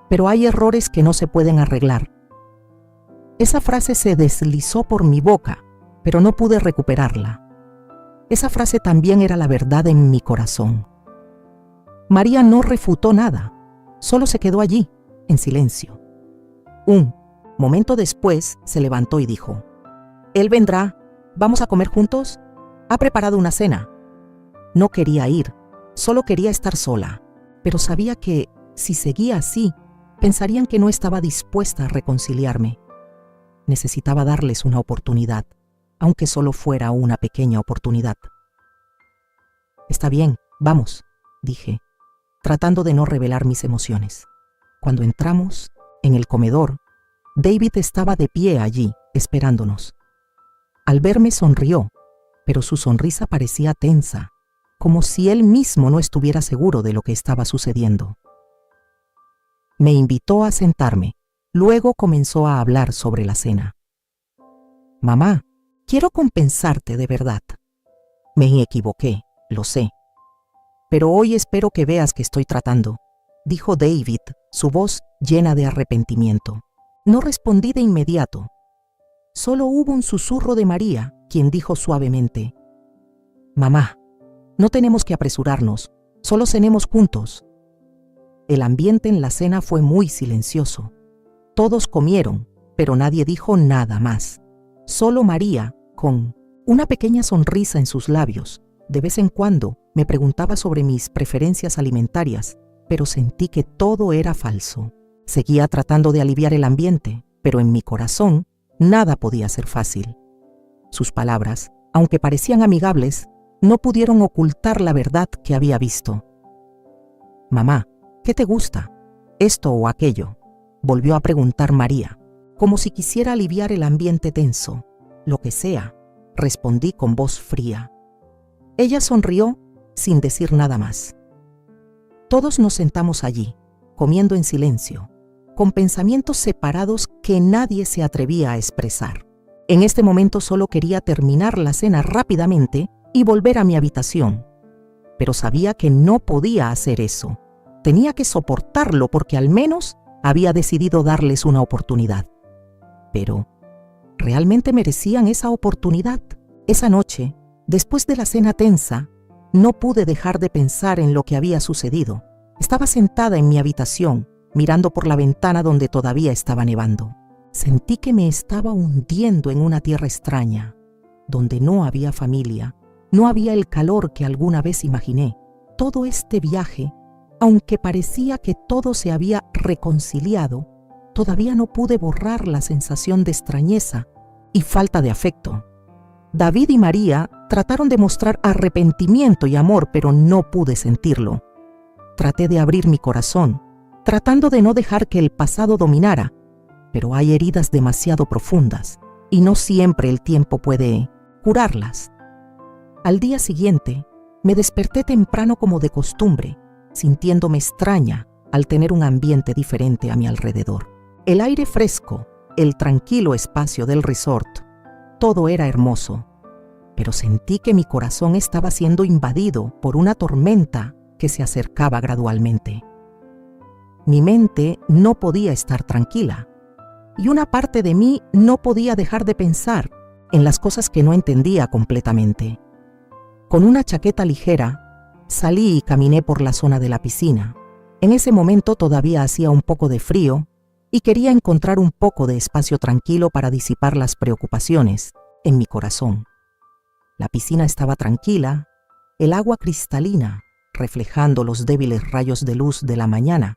pero hay errores que no se pueden arreglar». Esa frase se deslizó por mi boca, pero no pude recuperarla. Esa frase también era la verdad en mi corazón. María no refutó nada, solo se quedó allí, en silencio. Un momento después se levantó y dijo: «Él vendrá, ¿vamos a comer juntos? Ha preparado una cena». No quería ir, solo quería estar sola, pero sabía que, si seguía así, pensarían que no estaba dispuesta a reconciliarme. Necesitaba darles una oportunidad, aunque solo fuera una pequeña oportunidad. «Está bien, vamos», dije, tratando de no revelar mis emociones. Cuando entramos, en el comedor, David estaba de pie allí, esperándonos. Al verme sonrió, pero su sonrisa parecía tensa, como si él mismo no estuviera seguro de lo que estaba sucediendo. Me invitó a sentarme, luego comenzó a hablar sobre la cena. «Mamá, quiero compensarte de verdad. Me equivoqué, lo sé. Pero hoy espero que veas que estoy tratando», dijo David, su voz llena de arrepentimiento. No respondí de inmediato. Solo hubo un susurro de María, quien dijo suavemente: «Mamá, no tenemos que apresurarnos, solo cenemos juntos». El ambiente en la cena fue muy silencioso. Todos comieron, pero nadie dijo nada más. Solo María, con una pequeña sonrisa en sus labios, de vez en cuando me preguntaba sobre mis preferencias alimentarias, pero sentí que todo era falso. Seguía tratando de aliviar el ambiente, pero en mi corazón nada podía ser fácil. Sus palabras, aunque parecían amigables, no pudieron ocultar la verdad que había visto. «Mamá, ¿qué te gusta? ¿Esto o aquello?», volvió a preguntar María, como si quisiera aliviar el ambiente tenso. «Lo que sea», respondí con voz fría. Ella sonrió sin decir nada más. Todos nos sentamos allí, comiendo en silencio, con pensamientos separados que nadie se atrevía a expresar. En este momento solo quería terminar la cena rápidamente y volver a mi habitación, pero sabía que no podía hacer eso. Tenía que soportarlo porque al menos había decidido darles una oportunidad. Pero, ¿realmente merecían esa oportunidad? Esa noche, después de la cena tensa, no pude dejar de pensar en lo que había sucedido. Estaba sentada en mi habitación, mirando por la ventana donde todavía estaba nevando. Sentí que me estaba hundiendo en una tierra extraña, donde no había familia, no había el calor que alguna vez imaginé. Todo este viaje, aunque parecía que todo se había reconciliado, todavía no pude borrar la sensación de extrañeza y falta de afecto. David y María trataron de mostrar arrepentimiento y amor, pero no pude sentirlo. Traté de abrir mi corazón, tratando de no dejar que el pasado dominara, pero hay heridas demasiado profundas y no siempre el tiempo puede curarlas. Al día siguiente, me desperté temprano como de costumbre, sintiéndome extraña al tener un ambiente diferente a mi alrededor. El aire fresco, el tranquilo espacio del resort, todo era hermoso, pero sentí que mi corazón estaba siendo invadido por una tormenta que se acercaba gradualmente. Mi mente no podía estar tranquila y una parte de mí no podía dejar de pensar en las cosas que no entendía completamente. Con una chaqueta ligera, salí y caminé por la zona de la piscina. En ese momento todavía hacía un poco de frío y quería encontrar un poco de espacio tranquilo para disipar las preocupaciones en mi corazón. La piscina estaba tranquila, el agua cristalina, reflejando los débiles rayos de luz de la mañana,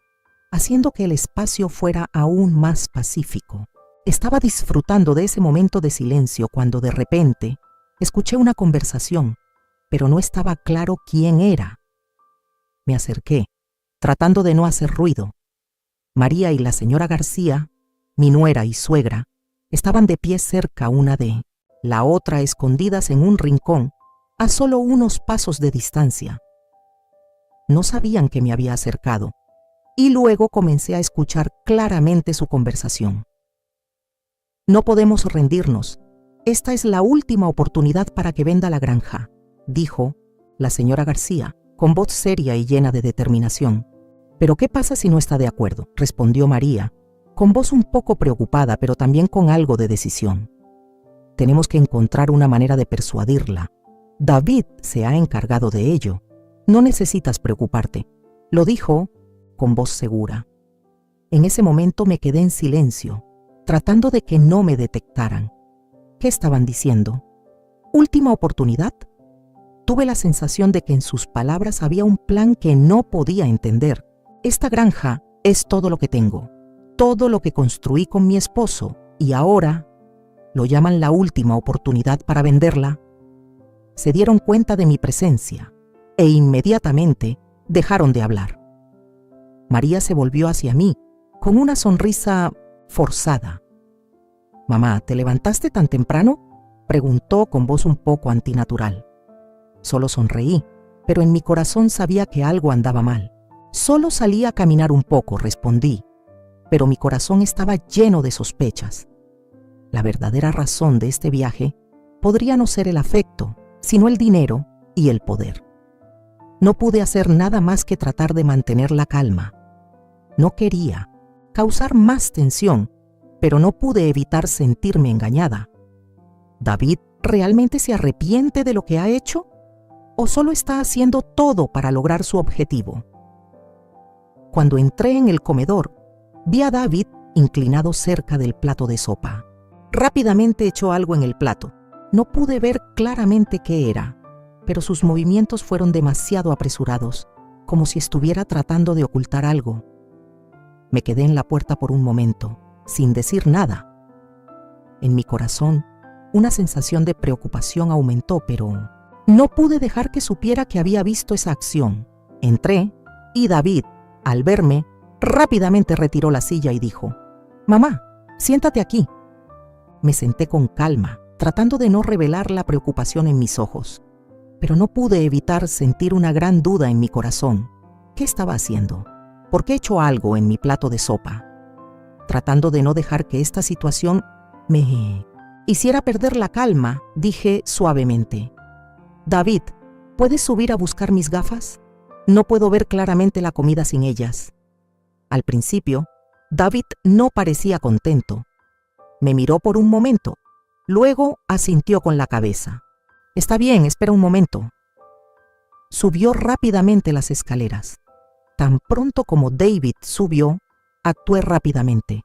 haciendo que el espacio fuera aún más pacífico. Estaba disfrutando de ese momento de silencio cuando de repente escuché una conversación, pero no estaba claro quién era. Me acerqué, tratando de no hacer ruido. María y la señora García, mi nuera y suegra, estaban de pie cerca una de la otra, escondidas en un rincón, a solo unos pasos de distancia. No sabían que me había acercado, y luego comencé a escuchar claramente su conversación. No podemos rendirnos. Esta es la última oportunidad para que venda la granja, dijo la señora García, con voz seria y llena de determinación. ¿Pero qué pasa si no está de acuerdo?, respondió María, con voz un poco preocupada, pero también con algo de decisión. Tenemos que encontrar una manera de persuadirla. David se ha encargado de ello. No necesitas preocuparte, lo dijo con voz segura. En ese momento me quedé en silencio, tratando de que no me detectaran. ¿Qué estaban diciendo? ¿Última oportunidad? Tuve la sensación de que en sus palabras había un plan que no podía entender. Esta granja es todo lo que tengo, todo lo que construí con mi esposo, y ahora lo llaman la última oportunidad para venderla. Se dieron cuenta de mi presencia e inmediatamente dejaron de hablar. María se volvió hacia mí con una sonrisa forzada. «Mamá, ¿te levantaste tan temprano?», preguntó con voz un poco antinatural. Solo sonreí, pero en mi corazón sabía que algo andaba mal. «Solo salí a caminar un poco», respondí, pero mi corazón estaba lleno de sospechas. La verdadera razón de este viaje podría no ser el afecto, sino el dinero y el poder. No pude hacer nada más que tratar de mantener la calma. No quería causar más tensión, pero no pude evitar sentirme engañada. ¿David realmente se arrepiente de lo que ha hecho? ¿O solo está haciendo todo para lograr su objetivo? Cuando entré en el comedor, vi a David inclinado cerca del plato de sopa. Rápidamente echó algo en el plato. No pude ver claramente qué era, pero sus movimientos fueron demasiado apresurados, como si estuviera tratando de ocultar algo. Me quedé en la puerta por un momento, sin decir nada. En mi corazón, una sensación de preocupación aumentó, pero no pude dejar que supiera que había visto esa acción. Entré y David, al verme, rápidamente retiró la silla y dijo: «Mamá, siéntate aquí». Me senté con calma, tratando de no revelar la preocupación en mis ojos, pero no pude evitar sentir una gran duda en mi corazón. ¿Qué estaba haciendo? ¿Por qué echó algo en mi plato de sopa? Tratando de no dejar que esta situación me hiciera perder la calma, dije suavemente: «David, ¿puedes subir a buscar mis gafas? No puedo ver claramente la comida sin ellas». Al principio, David no parecía contento. Me miró por un momento, luego asintió con la cabeza. «Está bien, espera un momento». Subió rápidamente las escaleras. Tan pronto como David subió, actué rápidamente.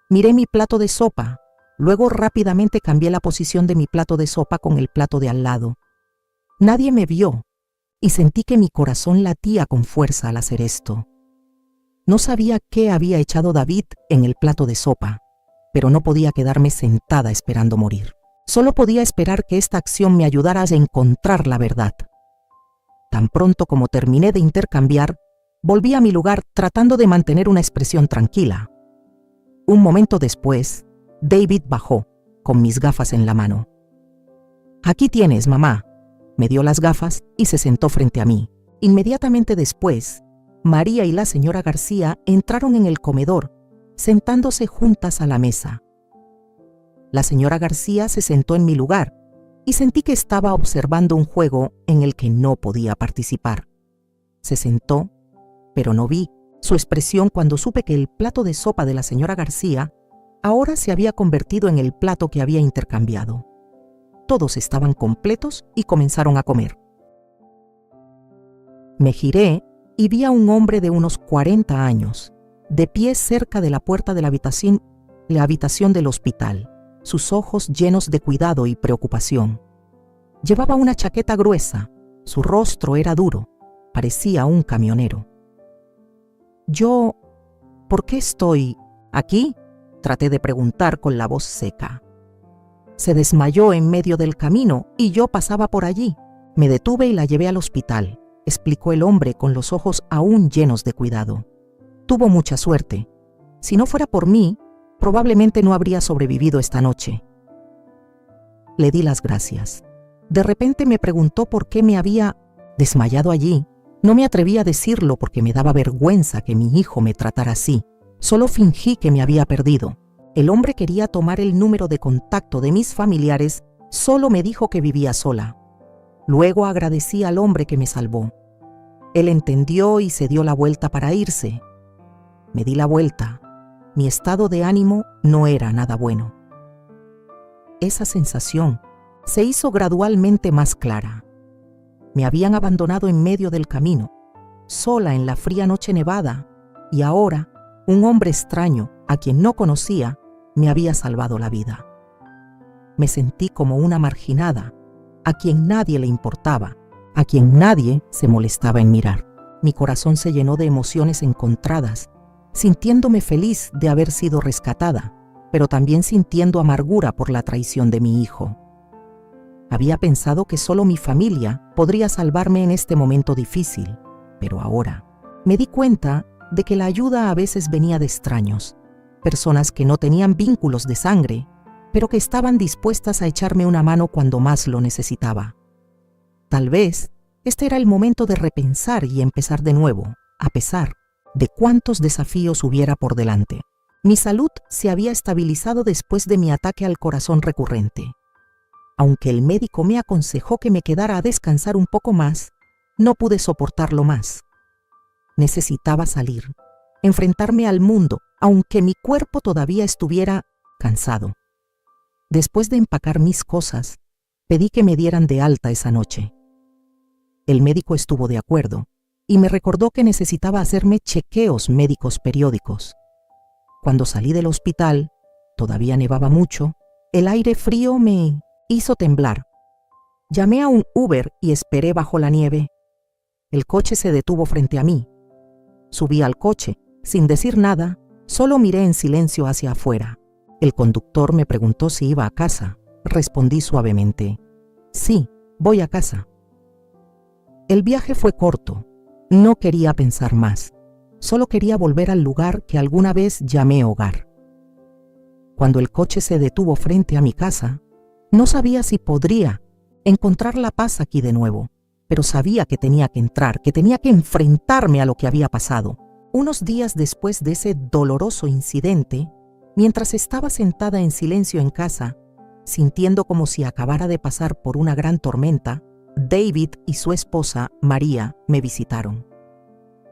Miré mi plato de sopa, luego rápidamente cambié la posición de mi plato de sopa con el plato de al lado. Nadie me vio y sentí que mi corazón latía con fuerza al hacer esto. No sabía qué había echado David en el plato de sopa, pero no podía quedarme sentada esperando morir. Solo podía esperar que esta acción me ayudara a encontrar la verdad. Tan pronto como terminé de intercambiar, volví a mi lugar tratando de mantener una expresión tranquila. Un momento después, David bajó, con mis gafas en la mano. «Aquí tienes, mamá». Me dio las gafas y se sentó frente a mí. Inmediatamente después, María y la señora García entraron en el comedor, sentándose juntas a la mesa. La señora García se sentó en mi lugar y sentí que estaba observando un juego en el que no podía participar. Se sentó, pero no vi su expresión cuando supe que el plato de sopa de la señora García ahora se había convertido en el plato que había intercambiado. Todos estaban completos y comenzaron a comer. Me giré y vi a un hombre de unos 40 años, de pie cerca de la puerta de la habitación del hospital, sus ojos llenos de cuidado y preocupación. Llevaba una chaqueta gruesa, su rostro era duro, parecía un camionero. ¿Por qué estoy aquí?, traté de preguntar con la voz seca. Se desmayó en medio del camino y yo pasaba por allí. Me detuve y la llevé al hospital, explicó el hombre con los ojos aún llenos de cuidado. Tuvo mucha suerte. Si no fuera por mí, probablemente no habría sobrevivido esta noche. Le di las gracias. De repente me preguntó por qué me había desmayado allí. No me atreví a decirlo porque me daba vergüenza que mi hijo me tratara así. Solo fingí que me había perdido. El hombre quería tomar el número de contacto de mis familiares, solo me dijo que vivía sola. Luego agradecí al hombre que me salvó. Él entendió y se dio la vuelta para irse. Me di la vuelta. Mi estado de ánimo no era nada bueno. Esa sensación se hizo gradualmente más clara. Me habían abandonado en medio del camino, sola en la fría noche nevada, y ahora un hombre extraño, a quien no conocía, me había salvado la vida. Me sentí como una marginada, a quien nadie le importaba, a quien nadie se molestaba en mirar. Mi corazón se llenó de emociones encontradas, sintiéndome feliz de haber sido rescatada, pero también sintiendo amargura por la traición de mi hijo. Había pensado que solo mi familia podría salvarme en este momento difícil, pero ahora me di cuenta de que la ayuda a veces venía de extraños, personas que no tenían vínculos de sangre, pero que estaban dispuestas a echarme una mano cuando más lo necesitaba. Tal vez este era el momento de repensar y empezar de nuevo, a pesar de cuántos desafíos hubiera por delante. Mi salud se había estabilizado después de mi ataque al corazón recurrente. Aunque el médico me aconsejó que me quedara a descansar un poco más, no pude soportarlo más. Necesitaba salir, enfrentarme al mundo, aunque mi cuerpo todavía estuviera cansado. Después de empacar mis cosas, pedí que me dieran de alta esa noche. El médico estuvo de acuerdo y me recordó que necesitaba hacerme chequeos médicos periódicos. Cuando salí del hospital, todavía nevaba mucho, el aire frío me hizo temblar. Llamé a un Uber y esperé bajo la nieve. El coche se detuvo frente a mí. Subí al coche, sin decir nada, solo miré en silencio hacia afuera. El conductor me preguntó si iba a casa. Respondí suavemente: «Sí, voy a casa». El viaje fue corto. No quería pensar más. Solo quería volver al lugar que alguna vez llamé hogar. Cuando el coche se detuvo frente a mi casa, no sabía si podría encontrar la paz aquí de nuevo, pero sabía que tenía que entrar, que tenía que enfrentarme a lo que había pasado. Unos días después de ese doloroso incidente, mientras estaba sentada en silencio en casa, sintiendo como si acabara de pasar por una gran tormenta, David y su esposa, María, me visitaron.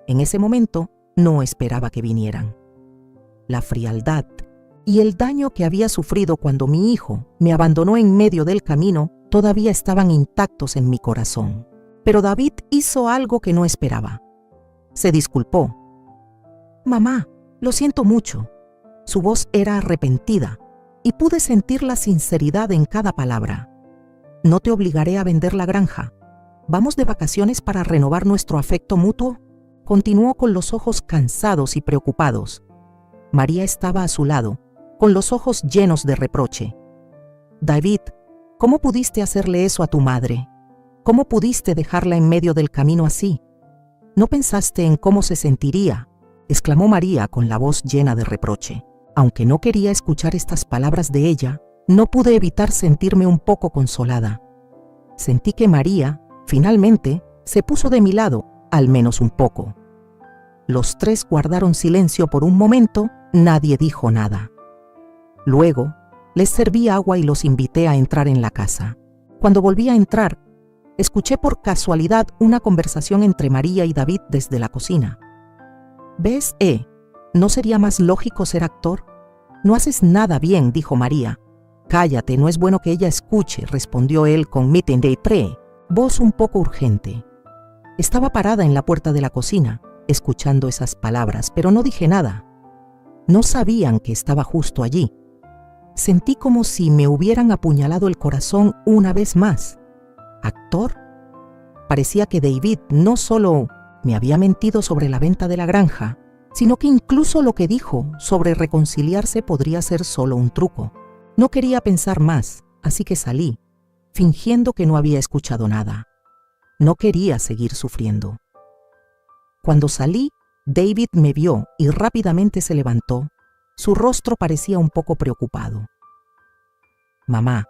En ese momento, no esperaba que vinieran. La frialdad y el daño que había sufrido cuando mi hijo me abandonó en medio del camino todavía estaban intactos en mi corazón. Pero David hizo algo que no esperaba. Se disculpó. «Mamá, lo siento mucho». Su voz era arrepentida y pude sentir la sinceridad en cada palabra. «No te obligaré a vender la granja. ¿Vamos de vacaciones para renovar nuestro afecto mutuo?», continuó con los ojos cansados y preocupados. María estaba a su lado, con los ojos llenos de reproche. «David, ¿Cómo pudiste hacerle eso a tu madre? ¿Cómo pudiste dejarla en medio del camino así? ¿No pensaste en cómo se sentiría?, exclamó María con la voz llena de reproche. Aunque no quería escuchar estas palabras de ella, no pude evitar sentirme un poco consolada. Sentí que María, finalmente, se puso de mi lado, al menos un poco. Los tres guardaron silencio por un momento, nadie dijo nada. Luego, les serví agua y los invité a entrar en la casa. Cuando volví a entrar, escuché por casualidad una conversación entre María y David desde la cocina. ¿Ves, ¿No sería más lógico ser actor? No haces nada bien, dijo María. Cállate, no es bueno que ella escuche, respondió él con miten de pre, voz un poco urgente. Estaba parada en la puerta de la cocina, escuchando esas palabras, pero no dije nada. No sabían que estaba justo allí. Sentí como si me hubieran apuñalado el corazón una vez más. ¿Actor? Parecía que David no solo me había mentido sobre la venta de la granja, sino que incluso lo que dijo sobre reconciliarse podría ser solo un truco. No quería pensar más, así que salí, fingiendo que no había escuchado nada. No quería seguir sufriendo. Cuando salí, David me vio y rápidamente se levantó. Su rostro parecía un poco preocupado. Mamá,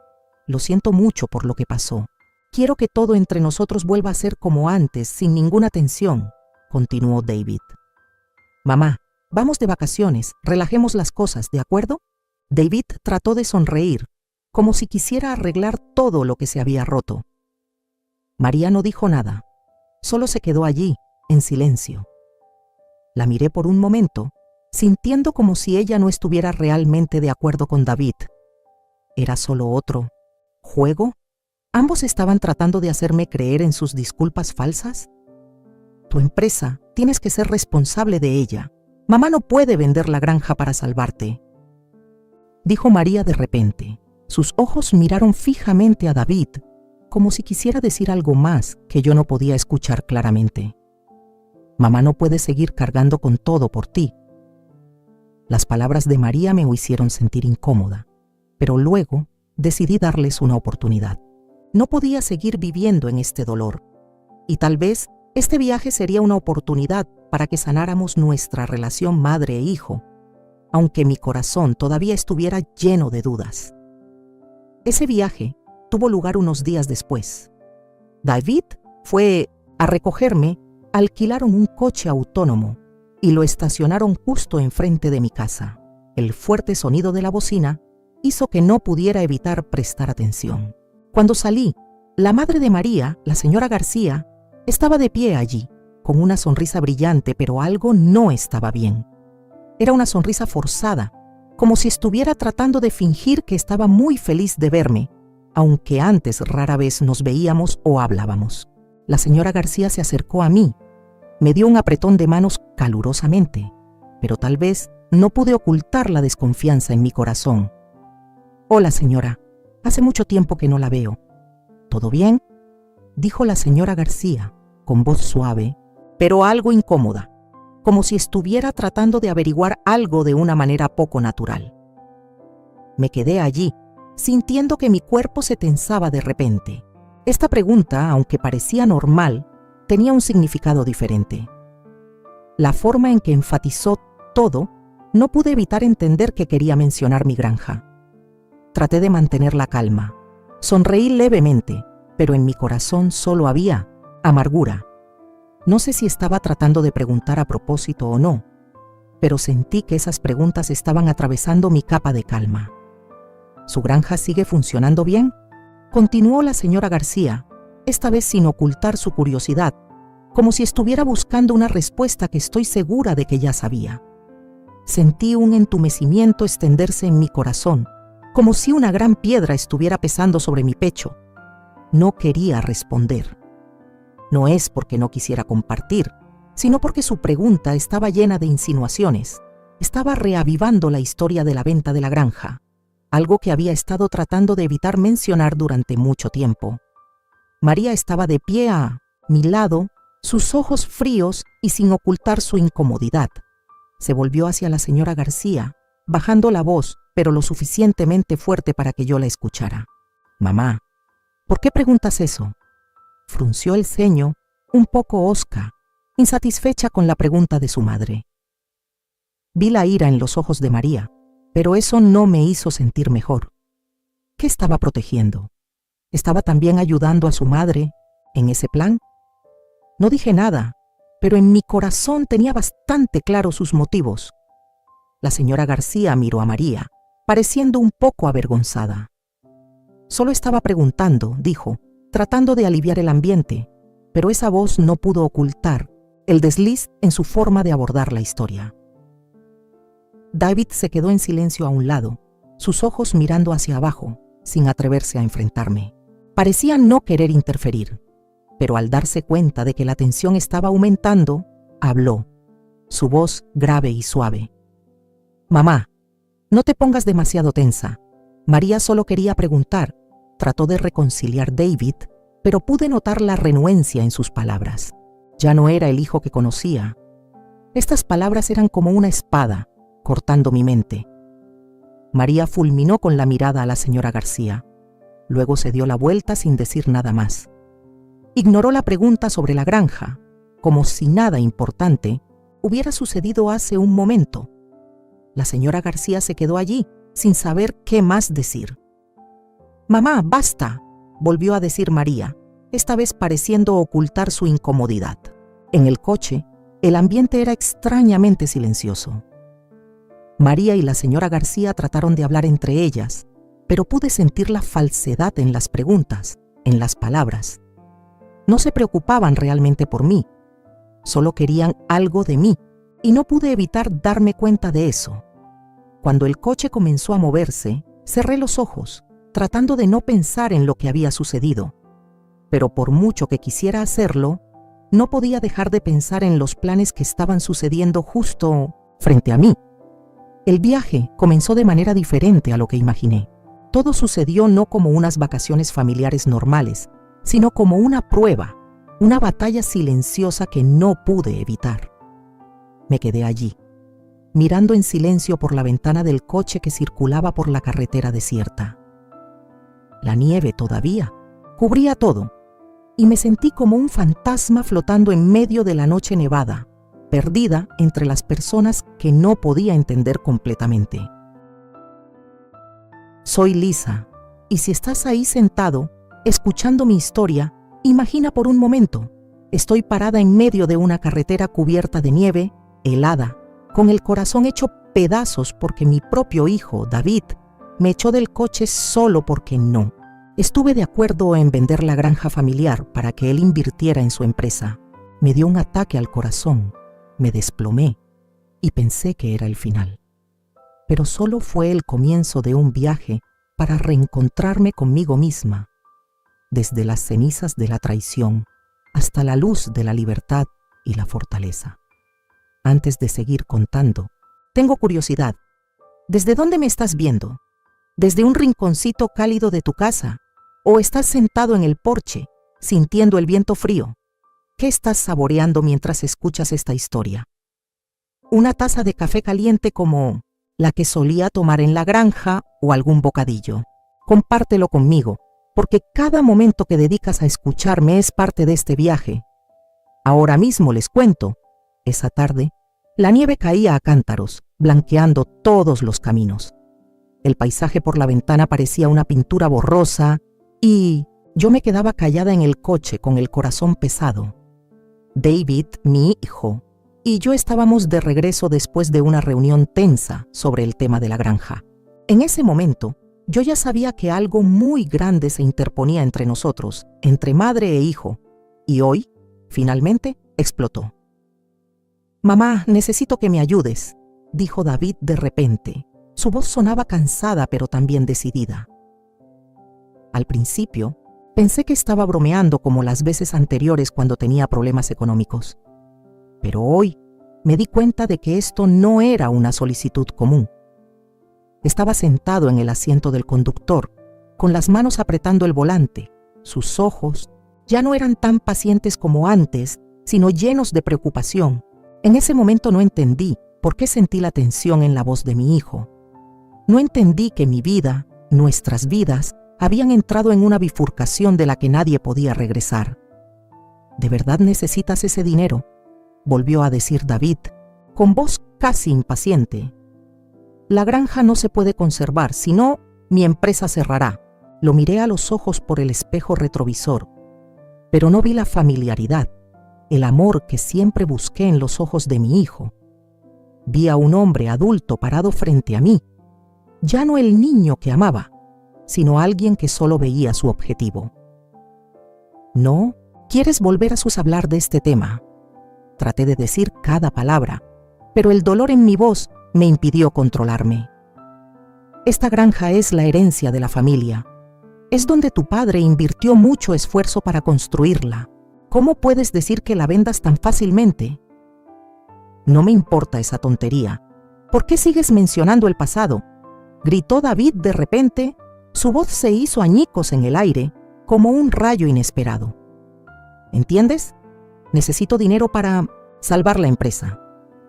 lo siento mucho por lo que pasó. Quiero que todo entre nosotros vuelva a ser como antes, sin ninguna tensión, continuó David. Mamá, vamos de vacaciones, relajemos las cosas, ¿de acuerdo? David trató de sonreír, como si quisiera arreglar todo lo que se había roto. María no dijo nada, solo se quedó allí, en silencio. La miré por un momento, sintiendo como si ella no estuviera realmente de acuerdo con David. ¿Era solo otro juego? ¿Ambos estaban tratando de hacerme creer en sus disculpas falsas? Tu empresa, tienes que ser responsable de ella. Mamá no puede vender la granja para salvarte, dijo María de repente. Sus ojos miraron fijamente a David, como si quisiera decir algo más que yo no podía escuchar claramente. Mamá no puede seguir cargando con todo por ti. Las palabras de María me hicieron sentir incómoda, pero luego decidí darles una oportunidad. No podía seguir viviendo en este dolor, y tal vez este viaje sería una oportunidad para que sanáramos nuestra relación madre e hijo, aunque mi corazón todavía estuviera lleno de dudas. Ese viaje tuvo lugar unos días después. David fue a recogerme, alquilaron un coche autónomo y lo estacionaron justo enfrente de mi casa. El fuerte sonido de la bocina hizo que no pudiera evitar prestar atención. Cuando salí, la madre de María, la señora García, estaba de pie allí, con una sonrisa brillante, pero algo no estaba bien. Era una sonrisa forzada, como si estuviera tratando de fingir que estaba muy feliz de verme, aunque antes rara vez nos veíamos o hablábamos. La señora García se acercó a mí, me dio un apretón de manos calurosamente, pero tal vez no pude ocultar la desconfianza en mi corazón. Hola, señora, hace mucho tiempo que no la veo. ¿Todo bien?, dijo la señora García, con voz suave, pero algo incómoda, como si estuviera tratando de averiguar algo de una manera poco natural. Me quedé allí, sintiendo que mi cuerpo se tensaba de repente. Esta pregunta, aunque parecía normal, tenía un significado diferente. La forma en que enfatizó todo, no pude evitar entender que quería mencionar mi granja. Traté de mantener la calma. Sonreí levemente, pero en mi corazón solo había amargura. No sé si estaba tratando de preguntar a propósito o no, pero sentí que esas preguntas estaban atravesando mi capa de calma. ¿Su granja sigue funcionando bien?, continuó la señora García, esta vez sin ocultar su curiosidad, como si estuviera buscando una respuesta que estoy segura de que ya sabía. Sentí un entumecimiento extenderse en mi corazón, como si una gran piedra estuviera pesando sobre mi pecho. No quería responder. No es porque no quisiera compartir, sino porque su pregunta estaba llena de insinuaciones. Estaba reavivando la historia de la venta de la granja, algo que había estado tratando de evitar mencionar durante mucho tiempo. María estaba de pie a mi lado, sus ojos fríos y sin ocultar su incomodidad. Se volvió hacia la señora García, bajando la voz, pero lo suficientemente fuerte para que yo la escuchara. Mamá, ¿por qué preguntas eso? Frunció el ceño, un poco hosca, insatisfecha con la pregunta de su madre. Vi la ira en los ojos de María, pero eso no me hizo sentir mejor. ¿Qué estaba protegiendo? ¿Estaba también ayudando a su madre en ese plan? No dije nada, pero en mi corazón tenía bastante claro sus motivos. La señora García miró a María, pareciendo un poco avergonzada. Solo estaba preguntando, dijo, tratando de aliviar el ambiente, pero esa voz no pudo ocultar el desliz en su forma de abordar la historia. David se quedó en silencio a un lado, sus ojos mirando hacia abajo, sin atreverse a enfrentarme. Parecía no querer interferir, pero al darse cuenta de que la tensión estaba aumentando, habló, su voz grave y suave. Mamá, no te pongas demasiado tensa. María solo quería preguntar. Trató de reconciliar David, pero pude notar la renuencia en sus palabras. Ya no era el hijo que conocía. Estas palabras eran como una espada, cortando mi mente. María fulminó con la mirada a la señora García. Luego se dio la vuelta sin decir nada más. Ignoró la pregunta sobre la granja, como si nada importante hubiera sucedido hace un momento. La señora García se quedó allí, sin saber qué más decir. «Mamá, basta», volvió a decir María, esta vez pareciendo ocultar su incomodidad. En el coche, el ambiente era extrañamente silencioso. María y la señora García trataron de hablar entre ellas, pero pude sentir la falsedad en las preguntas, en las palabras. No se preocupaban realmente por mí, solo querían algo de mí, y no pude evitar darme cuenta de eso. Cuando el coche comenzó a moverse, cerré los ojos, tratando de no pensar en lo que había sucedido. Pero por mucho que quisiera hacerlo, no podía dejar de pensar en los planes que estaban sucediendo justo frente a mí. El viaje comenzó de manera diferente a lo que imaginé. Todo sucedió no como unas vacaciones familiares normales, sino como una prueba, una batalla silenciosa que no pude evitar. Me quedé allí, mirando en silencio por la ventana del coche que circulaba por la carretera desierta. La nieve todavía cubría todo, y me sentí como un fantasma flotando en medio de la noche nevada, perdida entre las personas que no podía entender completamente. Soy Lisa, y si estás ahí sentado, escuchando mi historia, imagina por un momento, estoy parada en medio de una carretera cubierta de nieve, helada, con el corazón hecho pedazos porque mi propio hijo, David, me echó del coche solo porque no. Estuve de acuerdo en vender la granja familiar para que él invirtiera en su empresa. Me dio un ataque al corazón, me desplomé y pensé que era el final. Pero solo fue el comienzo de un viaje para reencontrarme conmigo misma, desde las cenizas de la traición hasta la luz de la libertad y la fortaleza. Antes de seguir contando, tengo curiosidad. ¿Desde dónde me estás viendo? ¿Desde un rinconcito cálido de tu casa? ¿O estás sentado en el porche, sintiendo el viento frío? ¿Qué estás saboreando mientras escuchas esta historia? ¿Una taza de café caliente como la que solía tomar en la granja o algún bocadillo? Compártelo conmigo, porque cada momento que dedicas a escucharme es parte de este viaje. Ahora mismo les cuento, esa tarde, la nieve caía a cántaros, blanqueando todos los caminos. El paisaje por la ventana parecía una pintura borrosa y yo me quedaba callada en el coche con el corazón pesado. David, mi hijo, y yo estábamos de regreso después de una reunión tensa sobre el tema de la granja. En ese momento, yo ya sabía que algo muy grande se interponía entre nosotros, entre madre e hijo, y hoy, finalmente, explotó. «Mamá, necesito que me ayudes», dijo David de repente. Su voz sonaba cansada pero también decidida. Al principio, pensé que estaba bromeando como las veces anteriores cuando tenía problemas económicos. Pero hoy me di cuenta de que esto no era una solicitud común. Estaba sentado en el asiento del conductor, con las manos apretando el volante. Sus ojos ya no eran tan pacientes como antes, sino llenos de preocupación. En ese momento no entendí por qué sentí la tensión en la voz de mi hijo. No entendí que mi vida, nuestras vidas, habían entrado en una bifurcación de la que nadie podía regresar. ¿De verdad necesitas ese dinero?, volvió a decir David, con voz casi impaciente. La granja no se puede conservar, si no, mi empresa cerrará. Lo miré a los ojos por el espejo retrovisor, pero no vi la familiaridad, el amor que siempre busqué en los ojos de mi hijo. Vi a un hombre adulto parado frente a mí, ya no el niño que amaba, sino alguien que solo veía su objetivo. No, ¿quieres volver a hablar de este tema? Traté de decir cada palabra, pero el dolor en mi voz me impidió controlarme. Esta granja es la herencia de la familia. Es donde tu padre invirtió mucho esfuerzo para construirla. ¿Cómo puedes decir que la vendas tan fácilmente? No me importa esa tontería. ¿Por qué sigues mencionando el pasado?, gritó David de repente. Su voz se hizo añicos en el aire, como un rayo inesperado. ¿Entiendes? Necesito dinero para salvar la empresa.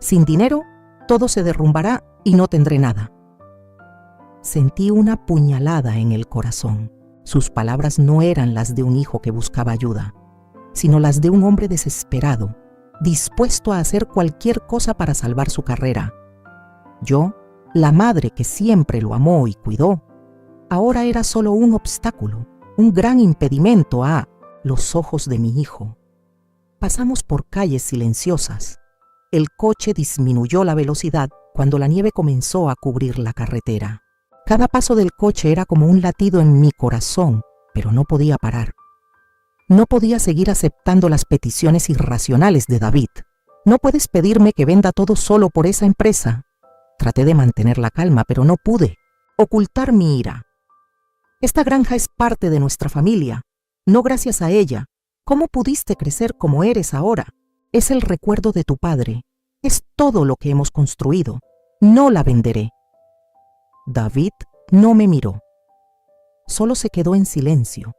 Sin dinero, todo se derrumbará y no tendré nada. Sentí una puñalada en el corazón. Sus palabras no eran las de un hijo que buscaba ayuda, sino las de un hombre desesperado, dispuesto a hacer cualquier cosa para salvar su carrera. Yo, la madre que siempre lo amó y cuidó, ahora era solo un obstáculo, un gran impedimento a los ojos de mi hijo. Pasamos por calles silenciosas. El coche disminuyó la velocidad cuando la nieve comenzó a cubrir la carretera. Cada paso del coche era como un latido en mi corazón, pero no podía parar. No podía seguir aceptando las peticiones irracionales de David. No puedes pedirme que venda todo solo por esa empresa. Traté de mantener la calma, pero no pude ocultar mi ira. Esta granja es parte de nuestra familia. No gracias a ella. ¿Cómo pudiste crecer como eres ahora? Es el recuerdo de tu padre. Es todo lo que hemos construido. No la venderé. David no me miró. Solo se quedó en silencio,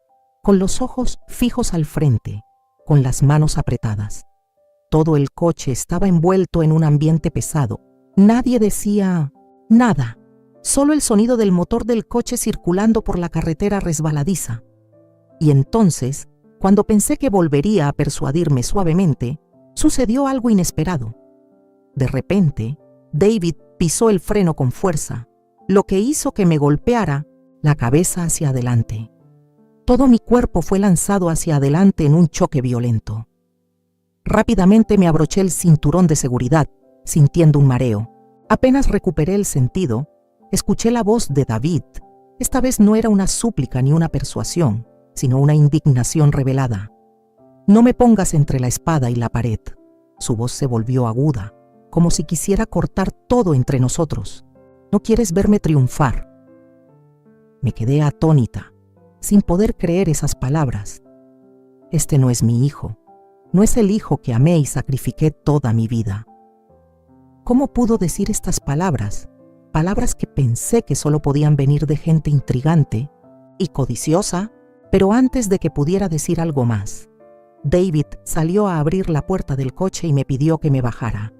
con los ojos fijos al frente, con las manos apretadas. Todo el coche estaba envuelto en un ambiente pesado. Nadie decía nada, solo el sonido del motor del coche circulando por la carretera resbaladiza. Y entonces, cuando pensé que volvería a persuadirme suavemente, sucedió algo inesperado. De repente, David pisó el freno con fuerza, lo que hizo que me golpeara la cabeza hacia adelante. Todo mi cuerpo fue lanzado hacia adelante en un choque violento. Rápidamente me abroché el cinturón de seguridad, sintiendo un mareo. Apenas recuperé el sentido, escuché la voz de David. Esta vez no era una súplica ni una persuasión, sino una indignación revelada. No me pongas entre la espada y la pared. Su voz se volvió aguda, como si quisiera cortar todo entre nosotros. ¿No quieres verme triunfar? Me quedé atónita, sin poder creer esas palabras. Este no es mi hijo, no es el hijo que amé y sacrifiqué toda mi vida. ¿Cómo pudo decir estas palabras? Palabras que pensé que solo podían venir de gente intrigante y codiciosa, pero antes de que pudiera decir algo más, David salió a abrir la puerta del coche y me pidió que me bajara.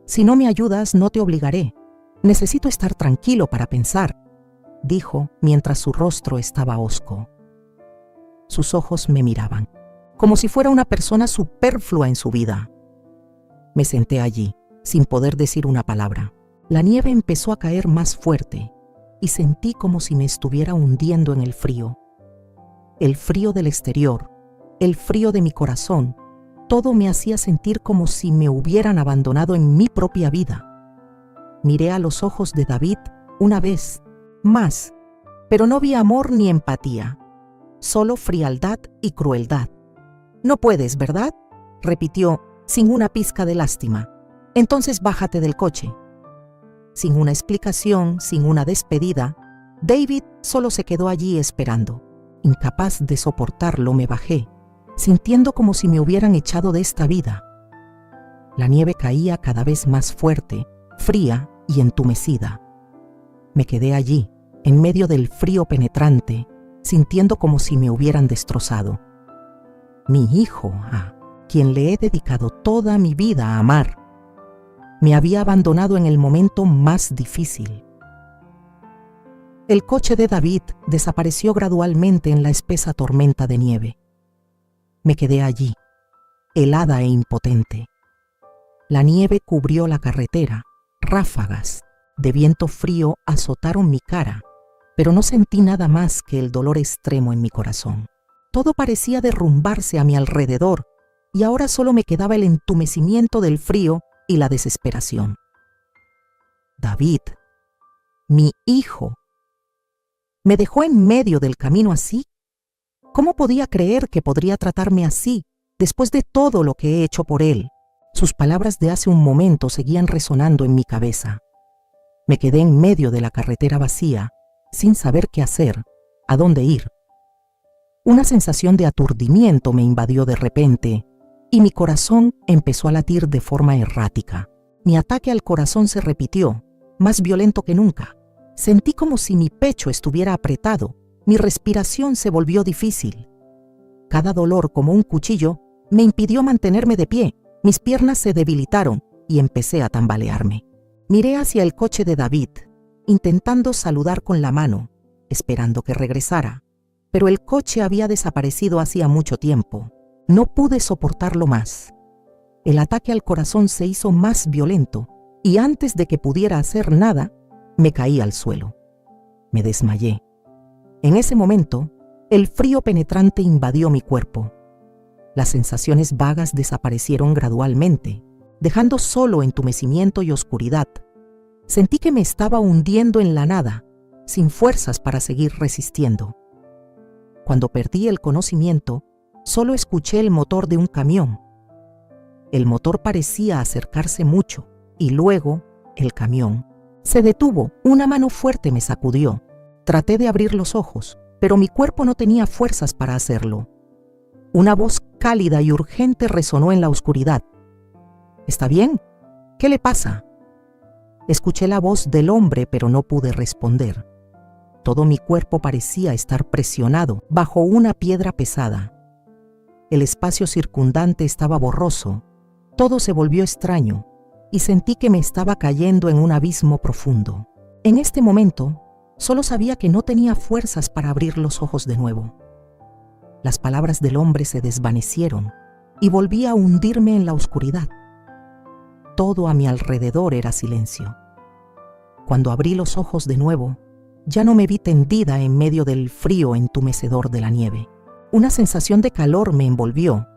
Si no me ayudas, no te obligaré. Necesito estar tranquilo para pensar, dijo mientras su rostro estaba hosco. Sus ojos me miraban, como si fuera una persona superflua en su vida. Me senté allí, sin poder decir una palabra. La nieve empezó a caer más fuerte y sentí como si me estuviera hundiendo en el frío. El frío del exterior, el frío de mi corazón, todo me hacía sentir como si me hubieran abandonado en mi propia vida. Miré a los ojos de David una vez más, pero no vi amor ni empatía, solo frialdad y crueldad. No puedes, ¿verdad?, repitió sin una pizca de lástima. Entonces bájate del coche. Sin una explicación, sin una despedida, David solo se quedó allí esperando. Incapaz de soportarlo, me bajé, sintiendo como si me hubieran echado de esta vida. La nieve caía cada vez más fuerte, fría y entumecida. Me quedé allí, en medio del frío penetrante, sintiendo como si me hubieran destrozado. Mi hijo, a quien le he dedicado toda mi vida a amar, me había abandonado en el momento más difícil. El coche de David desapareció gradualmente en la espesa tormenta de nieve. Me quedé allí, helada e impotente. La nieve cubrió la carretera, ráfagas de viento frío azotaron mi cara, pero no sentí nada más que el dolor extremo en mi corazón. Todo parecía derrumbarse a mi alrededor y ahora solo me quedaba el entumecimiento del frío y la desesperación. David, mi hijo, ¿me dejó en medio del camino así? ¿Cómo podía creer que podría tratarme así después de todo lo que he hecho por él? Sus palabras de hace un momento seguían resonando en mi cabeza. Me quedé en medio de la carretera vacía, sin saber qué hacer, a dónde ir. Una sensación de aturdimiento me invadió de repente y mi corazón empezó a latir de forma errática. Mi ataque al corazón se repitió, más violento que nunca. Sentí como si mi pecho estuviera apretado, mi respiración se volvió difícil. Cada dolor, como un cuchillo, me impidió mantenerme de pie, mis piernas se debilitaron y empecé a tambalearme. Miré hacia el coche de David, intentando saludar con la mano, esperando que regresara, pero el coche había desaparecido hacía mucho tiempo. No pude soportarlo más. El ataque al corazón se hizo más violento y antes de que pudiera hacer nada, me caí al suelo. Me desmayé. En ese momento, el frío penetrante invadió mi cuerpo. Las sensaciones vagas desaparecieron gradualmente, dejando solo entumecimiento y oscuridad. Sentí que me estaba hundiendo en la nada, sin fuerzas para seguir resistiendo. Cuando perdí el conocimiento, solo escuché el motor de un camión. El motor parecía acercarse mucho y luego el camión se detuvo. Una mano fuerte me sacudió. Traté de abrir los ojos, pero mi cuerpo no tenía fuerzas para hacerlo. Una voz cálida y urgente resonó en la oscuridad. ¿Está bien? ¿Qué le pasa? Escuché la voz del hombre, pero no pude responder. Todo mi cuerpo parecía estar presionado bajo una piedra pesada. El espacio circundante estaba borroso. Todo se volvió extraño y sentí que me estaba cayendo en un abismo profundo. En este momento, solo sabía que no tenía fuerzas para abrir los ojos de nuevo. Las palabras del hombre se desvanecieron y volví a hundirme en la oscuridad. Todo a mi alrededor era silencio. Cuando abrí los ojos de nuevo, ya no me vi tendida en medio del frío entumecedor de la nieve. Una sensación de calor me envolvió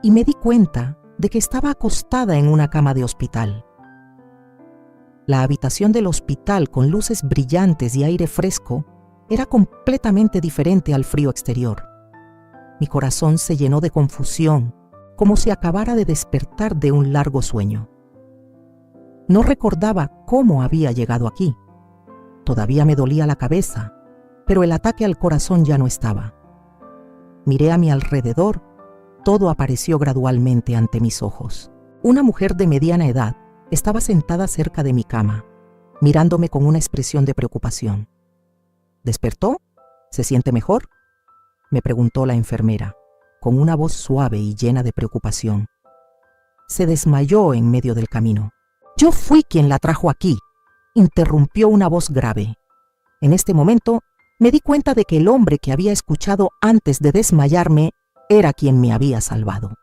y me di cuenta de que estaba acostada en una cama de hospital. La habitación del hospital, con luces brillantes y aire fresco, era completamente diferente al frío exterior. Mi corazón se llenó de confusión, como si acabara de despertar de un largo sueño. No recordaba cómo había llegado aquí. Todavía me dolía la cabeza, pero el ataque al corazón ya no estaba. Miré a mi alrededor, todo apareció gradualmente ante mis ojos. Una mujer de mediana edad estaba sentada cerca de mi cama, mirándome con una expresión de preocupación. ¿Despertó? ¿Se siente mejor?, me preguntó la enfermera, con una voz suave y llena de preocupación. Se desmayó en medio del camino. Yo fui quien la trajo aquí, interrumpió una voz grave. En este momento me di cuenta de que el hombre que había escuchado antes de desmayarme era quien me había salvado.